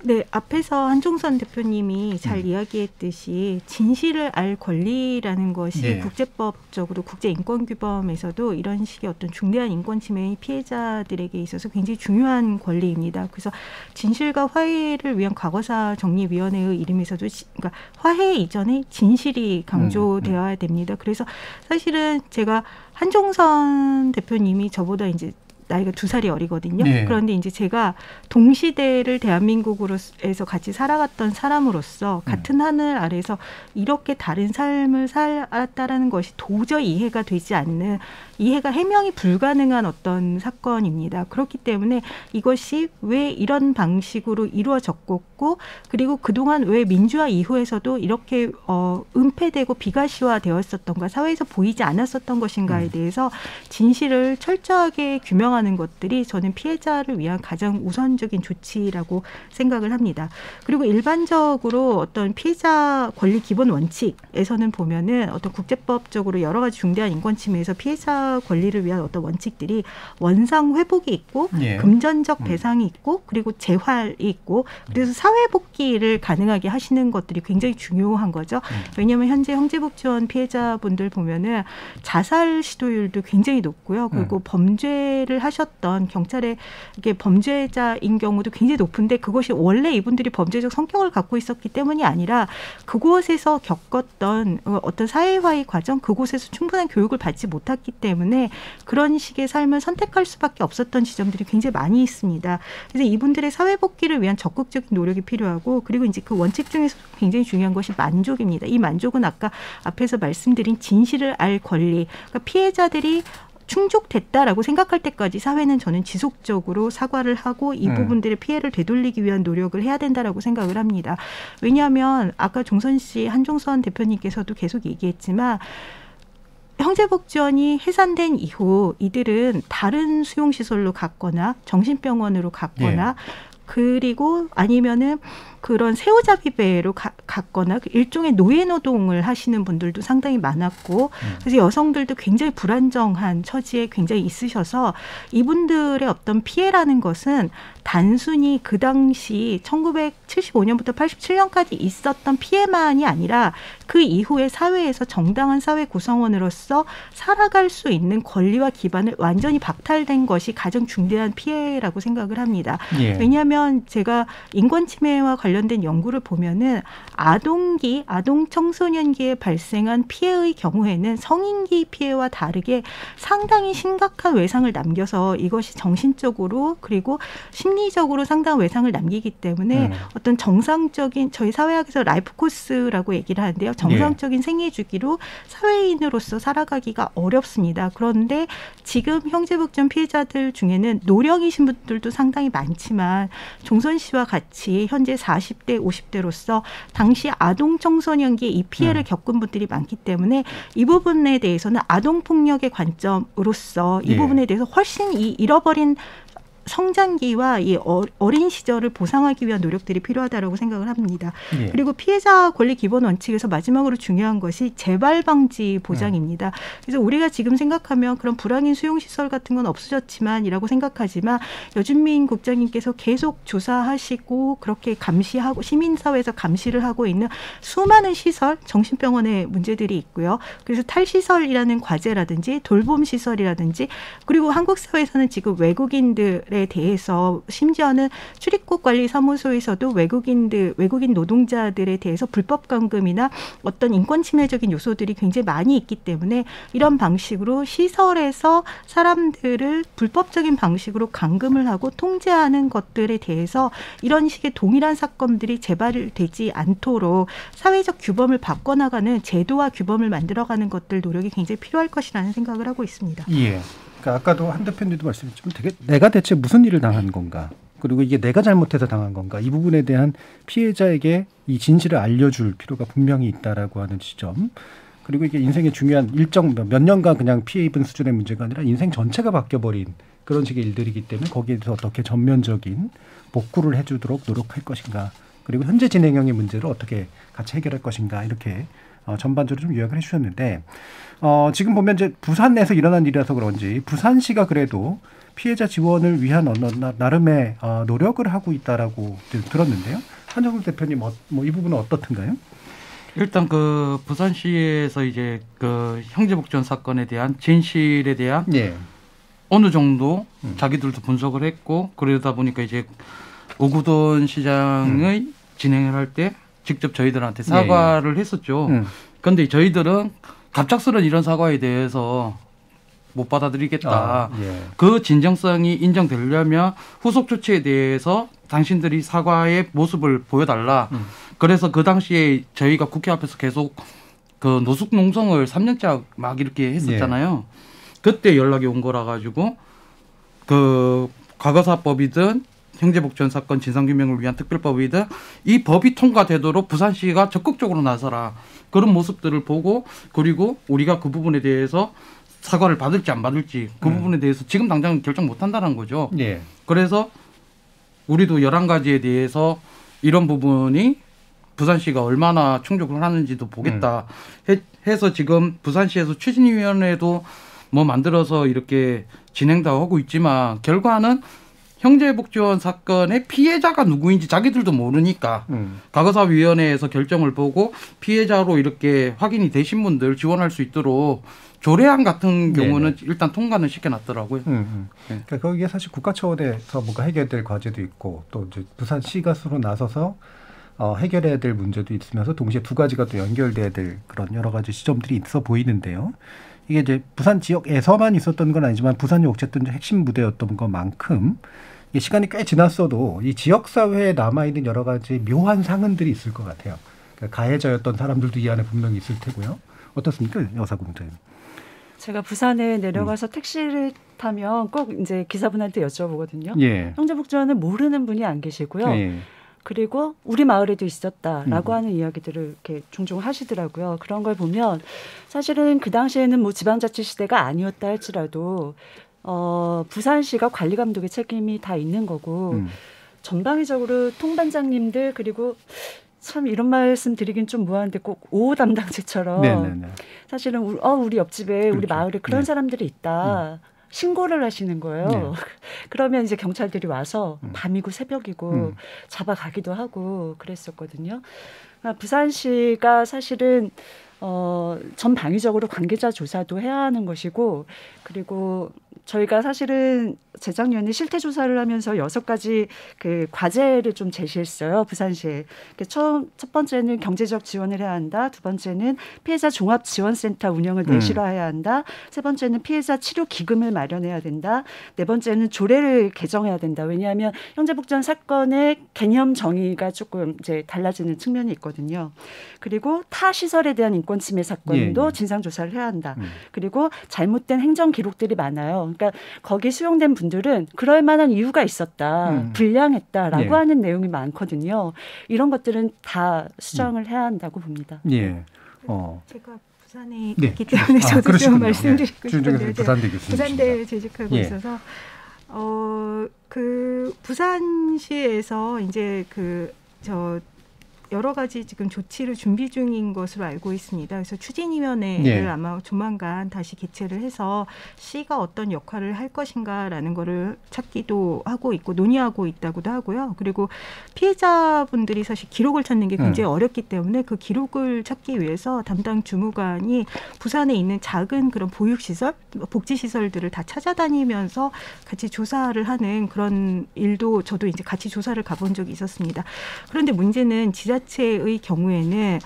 네, 앞에서 한종선 대표님이 잘 이야기했듯이 진실을 알 권리라는 것이 국제법적으로 국제인권규범에서도 이런 식의 어떤 중대한 인권침해의 피해자들에게 있어서 굉장히 중요한 권리입니다. 그래서 진실과 화해를 위한 과거사 정리위원회의 이름에서도 그러니까 화해 이전에 진실이 강조되어야 됩니다. 그래서 사실은 제가 한종선 대표님이 저보다 이제 나이가 2살이 어리거든요. 네. 그런데 이제 제가 동시대를 대한민국으로에서 같이 살아갔던 사람으로서 같은 하늘 아래서 이렇게 다른 삶을 살았다라는 것이 도저히 이해가 되지 않는, 이해가 해명이 불가능한 어떤 사건입니다. 그렇기 때문에 이것이 왜 이런 방식으로 이루어졌고, 그리고 그동안 왜 민주화 이후에서도 이렇게 은폐되고 비가시화되었었던가, 사회에서 보이지 않았었던 것인가에 대해서 진실을 철저하게 규명하는 것들이 저는 피해자를 위한 가장 우선적인 조치라고 생각을 합니다. 그리고 일반적으로 어떤 피해자 권리 기본 원칙에서는 보면은 어떤 국제법적으로 여러 가지 중대한 인권 침해에서 피해자 권리를 위한 어떤 원칙들이 원상 회복이 있고, 예. 금전적 배상이 있고, 그리고 재활이 있고, 그래서 사회 복귀를 가능하게 하시는 것들이 굉장히 중요한 거죠. 왜냐하면 현재 형제복지원 피해자분들 보면은 자살 시도율도 굉장히 높고요. 그리고 범죄를 하셨던 경찰의 이게 범죄자인 경우도 굉장히 높은데, 그것이 원래 이분들이 범죄적 성격을 갖고 있었기 때문이 아니라 그곳에서 겪었던 어떤 사회화의 과정, 그곳에서 충분한 교육을 받지 못했기 때문에 그런 식의 삶을 선택할 수밖에 없었던 지점들이 굉장히 많이 있습니다. 그래서 이분들의 사회 복귀를 위한 적극적인 노력이 필요하고, 그리고 이제 그 원칙 중에서 굉장히 중요한 것이 만족입니다. 이 만족은 아까 앞에서 말씀드린 진실을 알 권리, 그러니까 피해자들이 충족됐다라고 생각할 때까지 사회는 저는 지속적으로 사과를 하고 이 부분들의 피해를 되돌리기 위한 노력을 해야 된다라고 생각을 합니다. 왜냐하면 아까 종선 씨, 한종선 대표님께서도 계속 얘기했지만, 형제복지원이 해산된 이후 이들은 다른 수용시설로 갔거나 정신병원으로 갔거나, 그리고 아니면은 그런 새우잡이배로 갔거나 일종의 노예노동을 하시는 분들도 상당히 많았고, 그래서 여성들도 굉장히 불안정한 처지에 굉장히 있으셔서 이분들의 어떤 피해라는 것은 단순히 그 당시 1975년부터 87년까지 있었던 피해만이 아니라 그 이후에 사회에서 정당한 사회 구성원으로서 살아갈 수 있는 권리와 기반을 완전히 박탈된 것이 가장 중대한 피해라고 생각을 합니다. 예. 왜냐하면 제가 인권 침해와 관련된 연구를 보면은 아동 청소년기에 발생한 피해의 경우에는 성인기 피해와 다르게 상당히 심각한 외상을 남겨서 이것이 정신적으로 그리고 심리적으로 상당한 외상을 남기기 때문에 어떤 정상적인, 저희 사회학에서 라이프 코스라고 얘기를 하는데요. 정상적인 생애 주기로 사회인으로서 살아가기가 어렵습니다. 그런데 지금 형제복지원 피해자들 중에는 노령이신 분들도 상당히 많지만 종선 씨와 같이 현재 40대, 50대로서 당시 아동 청소년기에 이 피해를 겪은 분들이 많기 때문에 이 부분에 대해서는 아동폭력의 관점으로서 이 부분에 대해서 훨씬 이 잃어버린 성장기와 이 어린 시절을 보상하기 위한 노력들이 필요하다고 생각을 합니다. 그리고 피해자 권리 기본 원칙에서 마지막으로 중요한 것이 재발 방지 보장입니다. 그래서 우리가 지금 생각하면 그런 불황인 수용시설 같은 건 없어졌지만이라고 생각하지만 여준민 국장님께서 계속 조사하시고 그렇게 감시하고 시민사회에서 감시를 하고 있는 수많은 시설, 정신병원의 문제들이 있고요. 그래서 탈시설이라는 과제라든지 돌봄시설이라든지, 그리고 한국 사회에서는 지금 외국인들의 대해서 심지어는 출입국 관리 사무소에서도 외국인 노동자들에 대해서 불법 감금이나 어떤 인권 침해적인 요소들이 굉장히 많이 있기 때문에 이런 방식으로 시설에서 사람들을 불법적인 방식으로 감금을 하고 통제하는 것들에 대해서 이런 식의 동일한 사건들이 재발되지 않도록 사회적 규범을 바꿔나가는 제도와 규범을 만들어가는 것들 노력이 굉장히 필요할 것이라는 생각을 하고 있습니다. 예. 그러니까 아까도 한 대표님도 말씀했지만 내가 대체 무슨 일을 당한 건가, 그리고 이게 내가 잘못해서 당한 건가, 이 부분에 대한 피해자에게 이 진실을 알려줄 필요가 분명히 있다라고 하는 지점, 그리고 이게 인생의 중요한 일정 몇 년간 그냥 피해 입은 수준의 문제가 아니라 인생 전체가 바뀌어버린 그런 식의 일들이기 때문에 거기에 대해서 어떻게 전면적인 복구를 해주도록 노력할 것인가, 그리고 현재 진행형의 문제를 어떻게 같이 해결할 것인가, 이렇게 전반적으로 좀 요약을 해주셨는데, 지금 보면 이제 부산에서 일어난 일이라서 그런지 부산시가 그래도 피해자 지원을 위한 나름의 노력을 하고 있다라고 들었는데요. 한정훈 대표님, 이 부분은 어떻든가요? 일단 그 부산시에서 이제 그 형제복지원 사건에 대한 진실에 대한 어느 정도 자기들도 분석을 했고, 그러다 보니까 이제 오구돈 시장의 진행을 할 때 직접 저희들한테 사과를 했었죠. 그런데 저희들은 갑작스런 이런 사과에 대해서 못 받아들이겠다. 예. 그 진정성이 인정되려면 후속 조치에 대해서 당신들이 사과의 모습을 보여달라. 그래서 그 당시에 저희가 국회 앞에서 계속 그 노숙 농성을 3년째 막 이렇게 했었잖아요. 예. 그때 연락이 온 거라 가지고 그 과거사법이든 형제복지원 사건 진상규명을 위한 특별법이든 이 법이 통과되도록 부산시가 적극적으로 나서라. 그런 모습들을 보고 그리고 우리가 그 부분에 대해서 사과를 받을지 안 받을지 그 부분에 대해서 지금 당장 결정 못한다는 거죠. 예. 그래서 우리도 11가지에 대해서 이런 부분이 부산시가 얼마나 충족을 하는지도 보겠다 해서 지금 부산시에서 추진위원회도 뭐 만들어서 이렇게 진행도 하고 있지만 결과는 형제복지원 사건의 피해자가 누구인지 자기들도 모르니까 과거사위원회에서 결정을 보고 피해자로 이렇게 확인이 되신 분들 지원할 수 있도록 조례안 같은 경우는 일단 통과는 시켜놨더라고요. 그러니까 거기에 사실 국가 차원에서 뭔가 해결될 과제도 있고 또 이제 부산시가 스스로 나서서 해결해야 될 문제도 있으면서 동시에 두 가지가 또 연결돼야 될 그런 여러 가지 시점들이 있어 보이는데요. 이게 이제 부산 지역에서만 있었던 건 아니지만 부산이 어쨌든 핵심 무대였던 것만큼 이 시간이 꽤 지났어도 이 지역 사회에 남아 있는 여러 가지 묘한 상흔들이 있을 것 같아요. 그러니까 가해자였던 사람들도 이 안에 분명히 있을 테고요. 어떻습니까, 여사공장님? 제가 부산에 내려가서 택시를 타면 꼭 이제 기사분한테 여쭤보거든요. 예. 형제복지원을 모르는 분이 안 계시고요. 예. 그리고 우리 마을에도 있었다라고 하는 이야기들을 이렇게 종종 하시더라고요. 그런 걸 보면 사실은 그 당시에는 뭐 지방자치 시대가 아니었다 할지라도 부산시가 관리 감독의 책임이 다 있는 거고 전방위적으로 통반장님들 그리고 참 이런 말씀 드리긴 좀 뭐하는데 꼭 5호 담당제처럼 네네네. 사실은 우리 옆집에 그렇죠. 우리 마을에 그런 사람들이 있다. 신고를 하시는 거예요. 네. 그러면 이제 경찰들이 와서 밤이고 새벽이고 잡아가기도 하고 그랬었거든요. 그러니까 부산시가 사실은 전방위적으로 관계자 조사도 해야 하는 것이고 그리고 저희가 사실은 재작년에 실태 조사를 하면서 6가지 그 과제를 좀 제시했어요. 부산시에. 첫 번째는 경제적 지원을 해야 한다. 두 번째는 피해자 종합지원센터 운영을 내실화해야 한다. 세 번째는 피해자 치료 기금을 마련해야 된다. 네 번째는 조례를 개정해야 된다. 왜냐하면 형제복지원 사건의 개념 정의가 조금 이제 달라지는 측면이 있거든요. 그리고 타 시설에 대한 인권 침해 사건도 진상 조사를 해야 한다. 그리고 잘못된 행정 기록들이 많아요. 그러니까 거기 수용된 분들은 그럴 만한 이유가 있었다. 불량했다라고 하는 내용이 많거든요. 이런 것들은 다 수정을 해야 한다고 봅니다. 예. 제가 부산에 있기 때문에 저도 좀 말씀드리고 싶은데 부산대에 재직하고 있어서 그 부산시에서 이제 여러 가지 지금 조치를 준비 중인 것으로 알고 있습니다. 그래서 추진위원회를 아마 조만간 다시 개최를 해서 시가 어떤 역할을 할 것인가라는 거를 찾기도 하고 있고 논의하고 있다고도 하고요. 그리고 피해자분들이 사실 기록을 찾는 게 굉장히 어렵기 때문에 그 기록을 찾기 위해서 담당 주무관이 부산에 있는 작은 그런 보육시설, 복지시설들을 다 찾아다니면서 같이 조사를 하는 그런 일도 저도 이제 같이 조사를 가본 적이 있었습니다. 그런데 문제는 지자체의 경우에는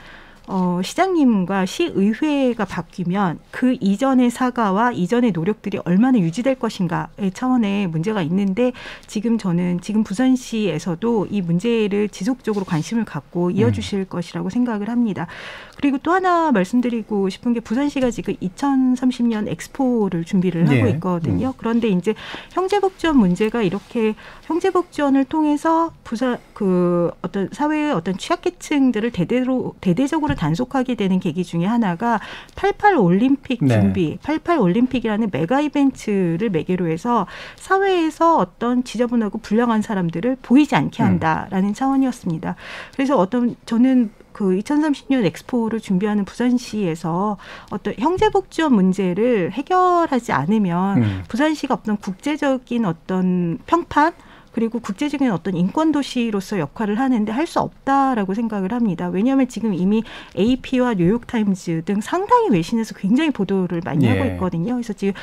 시장님과 시의회가 바뀌면 그 이전의 사과와 이전의 노력들이 얼마나 유지될 것인가의 차원의 문제가 있는데 지금 부산시에서도 이 문제를 지속적으로 관심을 갖고 이어주실 것이라고 생각을 합니다. 그리고 또 하나 말씀드리고 싶은 게 부산시가 지금 2030년 엑스포를 준비를 하고 있거든요. 그런데 이제 형제복지원 문제가 이렇게 형제복지원을 통해서 어떤 사회의 어떤 취약계층들을 대대적으로 단속하게 되는 계기 중에 하나가 88 올림픽 준비, 88 올림픽이라는 메가 이벤트를 매개로 해서 사회에서 어떤 지저분하고 불량한 사람들을 보이지 않게 한다라는 차원이었습니다. 그래서 저는 그 2030년 엑스포를 준비하는 부산시에서 어떤 형제복지원 문제를 해결하지 않으면 부산시가 어떤 국제적인 어떤 평판 그리고 국제적인 어떤 인권 도시로서 역할을 하는데 할 수 없다라고 생각을 합니다. 왜냐하면 지금 이미 AP와 뉴욕타임즈 등 상당히 외신에서 굉장히 보도를 많이 하고 있거든요. 그래서 지금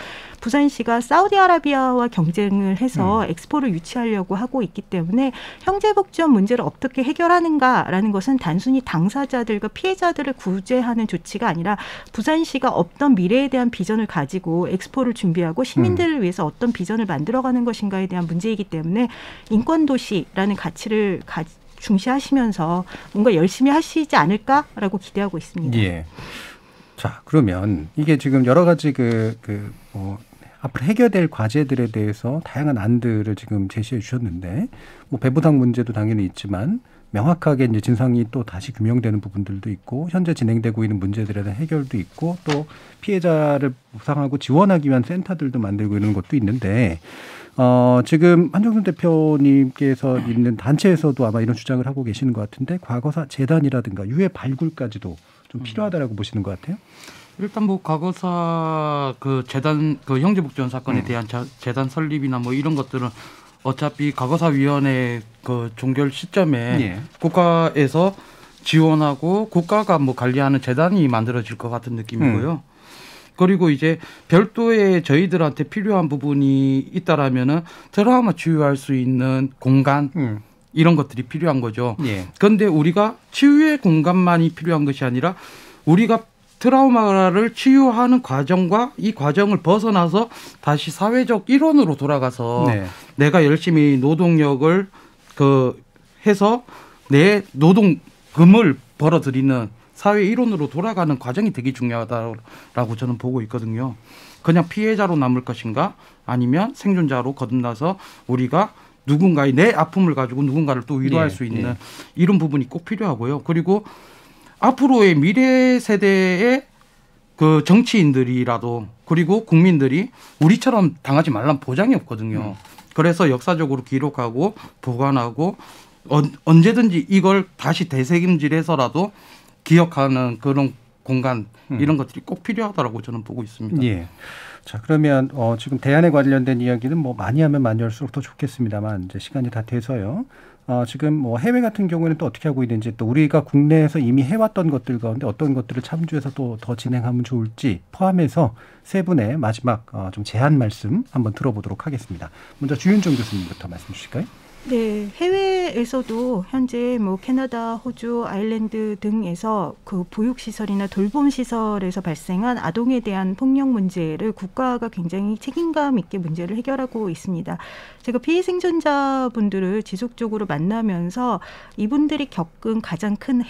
부산시가 사우디아라비아와 경쟁을 해서 엑스포를 유치하려고 하고 있기 때문에 형제복지원 문제를 어떻게 해결하는가라는 것은 단순히 당사자들과 피해자들을 구제하는 조치가 아니라 부산시가 어떤 미래에 대한 비전을 가지고 엑스포를 준비하고 시민들을 위해서 어떤 비전을 만들어가는 것인가에 대한 문제이기 때문에 인권도시라는 가치를 중시하시면서 뭔가 열심히 하시지 않을까라고 기대하고 있습니다. 예. 자, 그러면 이게 지금 여러 가지 앞으로 해결될 과제들에 대해서 다양한 안들을 지금 제시해 주셨는데, 뭐 배부당 문제도 당연히 있지만 명확하게 이제 진상이 또 다시 규명되는 부분들도 있고, 현재 진행되고 있는 문제들에 대한 해결도 있고, 또 피해자를 보상하고 지원하기 위한 센터들도 만들고 이런 것도 있는데, 지금 한정순 대표님께서 있는 단체에서도 아마 이런 주장을 하고 계시는 것 같은데, 과거사 재단이라든가 유해 발굴까지도 좀 필요하다라고 보시는 것 같아요. 일단 뭐 과거사 그 재단 그 형제복지원 사건에 대한 재단 설립이나 뭐 이런 것들은 어차피 과거사위원회 그 종결 시점에 국가에서 지원하고 국가가 뭐 관리하는 재단이 만들어질 것 같은 느낌이고요. 그리고 이제 별도의 저희들한테 필요한 부분이 있다라면은 트라우마 치유할 수 있는 공간 이런 것들이 필요한 거죠. 그런데 우리가 치유의 공간만이 필요한 것이 아니라 우리가 트라우마를 치유하는 과정과 이 과정을 벗어나서 다시 사회적 일원으로 돌아가서 내가 열심히 노동력을 해서 내 노동금을 벌어들이는 사회 일원으로 돌아가는 과정이 되게 중요하다라고 저는 보고 있거든요. 그냥 피해자로 남을 것인가 아니면 생존자로 거듭나서 우리가 누군가의 내 아픔을 가지고 누군가를 또 위로할 수 있는 이런 부분이 꼭 필요하고요. 그리고 앞으로의 미래 세대의 그 정치인들이라도 그리고 국민들이 우리처럼 당하지 말란 보장이 없거든요. 그래서 역사적으로 기록하고 보관하고 언제든지 이걸 다시 되새김질해서라도 기억하는 그런 공간 이런 것들이 꼭 필요하다라고 저는 보고 있습니다. 예. 자, 그러면 지금 대안에 관련된 이야기는 뭐 많이 하면 많이 할수록 더 좋겠습니다만 이제 시간이 다 돼서요. 지금 뭐 해외 같은 경우에는 또 어떻게 하고 있는지, 또 우리가 국내에서 이미 해왔던 것들 가운데 어떤 것들을 참조해서 또 더 진행하면 좋을지 포함해서 세 분의 마지막 좀 제안 말씀 한번 들어보도록 하겠습니다. 먼저 주윤정 교수님부터 말씀 주실까요? 네, 해외에서도 현재 뭐 캐나다, 호주, 아일랜드 등에서 그 보육시설이나 돌봄시설에서 발생한 아동에 대한 폭력 문제를 국가가 굉장히 책임감 있게 문제를 해결하고 있습니다. 제가 피해 생존자분들을 지속적으로 만나면서 이분들이 겪은 가장 큰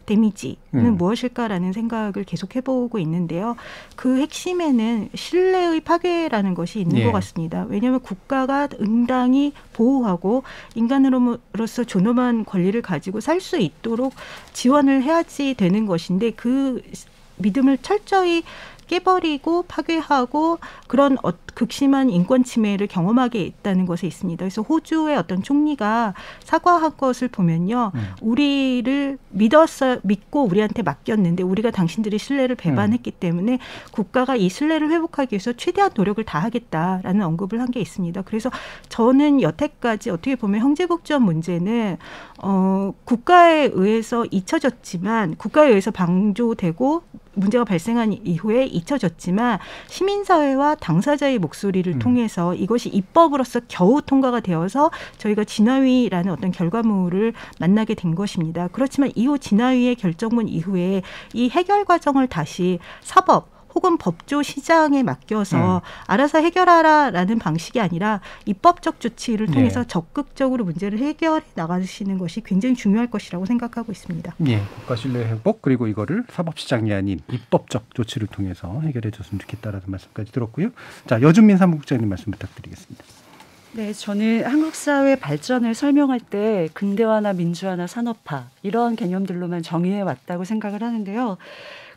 데미지는 무엇일까라는 생각을 계속 해보고 있는데요. 그 핵심에는 신뢰의 파괴라는 것이 있는 것 같습니다. 왜냐하면 국가가 응당히 보호하고 인간으로서 존엄한 권리를 가지고 살 수 있도록 지원을 해야지 되는 것인데 그 믿음을 철저히 깨버리고 파괴하고 그런 극심한 인권 침해를 경험하게 있다는 것에 있습니다. 그래서 호주의 어떤 총리가 사과한 것을 보면요. 우리를 믿고 우리한테 맡겼는데 우리가 당신들의 신뢰를 배반했기 때문에 국가가 이 신뢰를 회복하기 위해서 최대한 노력을 다하겠다라는 언급을 한 게 있습니다. 그래서 저는 여태까지 어떻게 보면 형제복지원 문제는 국가에 의해서 잊혀졌지만 국가에 의해서 방조되고 문제가 발생한 이후에 잊혀졌지만 시민사회와 당사자의 목소리를 통해서 이것이 입법으로서 겨우 통과가 되어서 저희가 진화위라는 어떤 결과물을 만나게 된 것입니다. 그렇지만 이후 진화위의 결정문 이후에 이 해결 과정을 다시 사법 혹은 법조 시장에 맡겨서 알아서 해결하라라는 방식이 아니라 입법적 조치를 통해서 적극적으로 문제를 해결해 나가시는 것이 굉장히 중요할 것이라고 생각하고 있습니다. 예, 국가 신뢰 회복 그리고 이거를 사법 시장이 아닌 입법적 조치를 통해서 해결해 줬으면 좋겠다라는 말씀까지 들었고요. 자, 여준민 사무국장님 말씀 부탁드리겠습니다. 네, 저는 한국 사회 발전을 설명할 때 근대화나 민주화나 산업화 이런 개념들로만 정의해 왔다고 생각을 하는데요.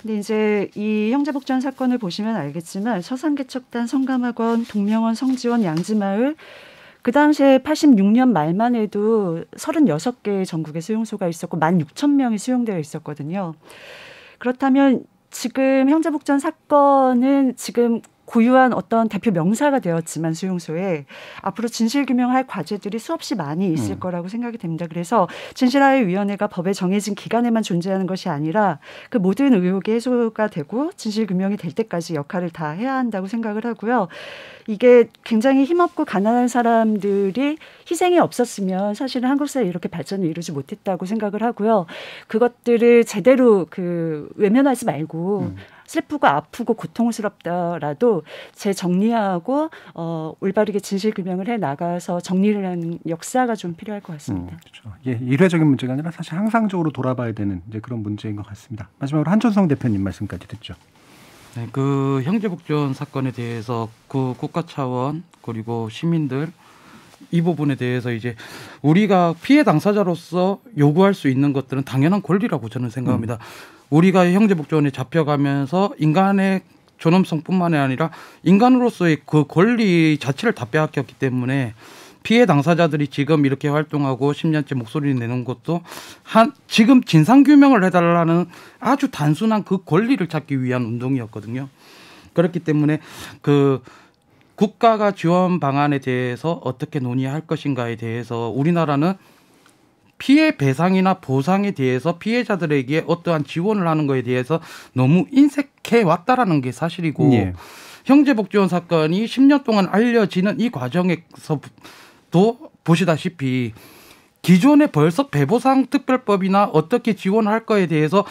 근데 이제 이 형제복지원 사건을 보시면 알겠지만 서산개척단, 성감학원, 동명원, 성지원, 양지마을 그 당시에 86년 말만 해도 36개의 전국에 수용소가 있었고 16,000명이 수용되어 있었거든요. 그렇다면 지금 형제복지원 사건은 지금 고유한 어떤 대표 명사가 되었지만 수용소에 앞으로 진실규명할 과제들이 수없이 많이 있을 거라고 생각이 됩니다. 그래서 진실화해위원회가 법에 정해진 기간에만 존재하는 것이 아니라 그 모든 의혹이 해소가 되고 진실규명이 될 때까지 역할을 다 해야 한다고 생각을 하고요. 이게 굉장히 힘없고 가난한 사람들이 희생이 없었으면 사실은 한국 사회에 이렇게 발전을 이루지 못했다고 생각을 하고요. 그것들을 제대로 외면하지 말고 슬프고 아프고 고통스럽더라도 재정리하고 올바르게 진실규명을 해 나가서 정리를 하는 역사가 좀 필요할 것 같습니다. 그렇죠. 예, 일회적인 문제가 아니라 사실 항상적으로 돌아봐야 되는 이제 그런 문제인 것 같습니다. 마지막으로 한준성 대표님 말씀까지 듣죠. 네, 그 형제복지원 사건에 대해서 그 국가 차원 그리고 시민들 이 부분에 대해서 이제 우리가 피해 당사자로서 요구할 수 있는 것들은 당연한 권리라고 저는 생각합니다. 우리가 형제복지원에 잡혀가면서 인간의 존엄성뿐만 아니라 인간으로서의 그 권리 자체를 다 빼앗겼기 때문에 피해 당사자들이 지금 이렇게 활동하고 10년째 목소리를 내는 것도 지금 진상규명을 해달라는 아주 단순한 그 권리를 찾기 위한 운동이었거든요. 그렇기 때문에 그 국가가 지원 방안에 대해서 어떻게 논의할 것인가에 대해서 우리나라는 피해 배상이나 보상에 대해서 피해자들에게 어떠한 지원을 하는 것에 대해서 너무 인색해 왔다라는 게 사실이고 예. 형제복지원 사건이 10년 동안 알려지는 이 과정에서도 보시다시피 기존의 벌써 배보상 특별법이나 어떻게 지원할 거에 대해서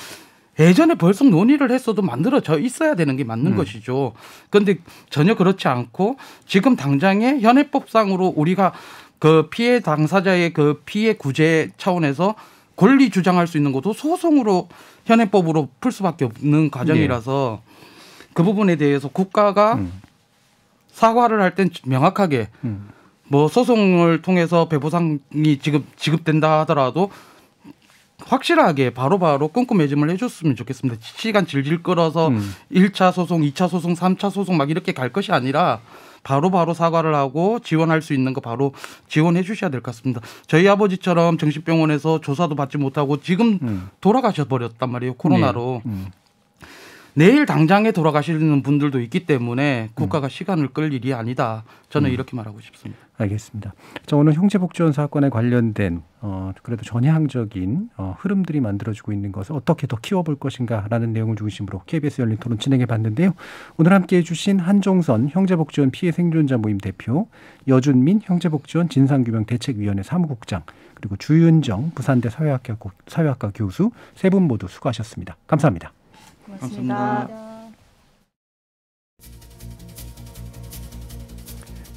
예전에 벌써 논의를 했어도 만들어져 있어야 되는 게 맞는 것이죠. 그런데 전혀 그렇지 않고 지금 당장에 현행법상으로 우리가 그 피해 당사자의 그 피해 구제 차원에서 권리 주장할 수 있는 것도 소송으로 현행법으로 풀 수밖에 없는 과정이라서 그 부분에 대해서 국가가 사과를 할 땐 명확하게 뭐 소송을 통해서 배보상이 지급된다 하더라도 확실하게 바로바로 꼼꼼해짐을 해줬으면 좋겠습니다. 시간 질질 끌어서 1차 소송, 2차 소송, 3차 소송 막 이렇게 갈 것이 아니라 바로바로 사과를 하고 지원할 수 있는 거 바로 지원해 주셔야 될 것 같습니다. 저희 아버지처럼 정신병원에서 조사도 받지 못하고 지금 돌아가셔 버렸단 말이에요. 코로나로. 내일 당장에 돌아가시는 분들도 있기 때문에 국가가 시간을 끌 일이 아니다. 저는 이렇게 말하고 싶습니다. 알겠습니다. 자, 오늘 형제복지원 사건에 관련된 그래도 전향적인 흐름들이 만들어지고 있는 것을 어떻게 더 키워볼 것인가라는 내용을 중심으로 KBS 열린 토론 진행해 봤는데요. 오늘 함께해 주신 한종선 형제복지원 피해 생존자 모임 대표, 여준민 형제복지원 진상규명대책위원회 사무국장, 그리고 주윤정 부산대 사회학과 교수 세 분 모두 수고하셨습니다. 감사합니다. 고맙습니다.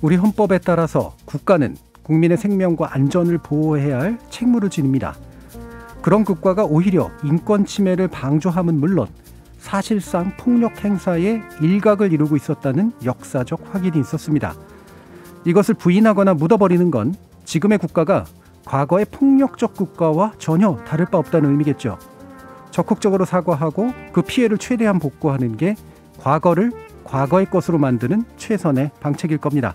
우리 헌법에 따라서 국가는 국민의 생명과 안전을 보호해야 할 책무를 지닙니다. 그런 국가가 오히려 인권 침해를 방조함은 물론 사실상 폭력 행사에 일각을 이루고 있었다는 역사적 확인이 있었습니다. 이것을 부인하거나 묻어버리는 건 지금의 국가가 과거의 폭력적 국가와 전혀 다를 바 없다는 의미겠죠. 적극적으로 사과하고 그 피해를 최대한 복구하는 게 과거를 과거의 것으로 만드는 최선의 방책일 겁니다.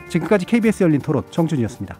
지금까지 KBS 열린 토론 정준이었습니다.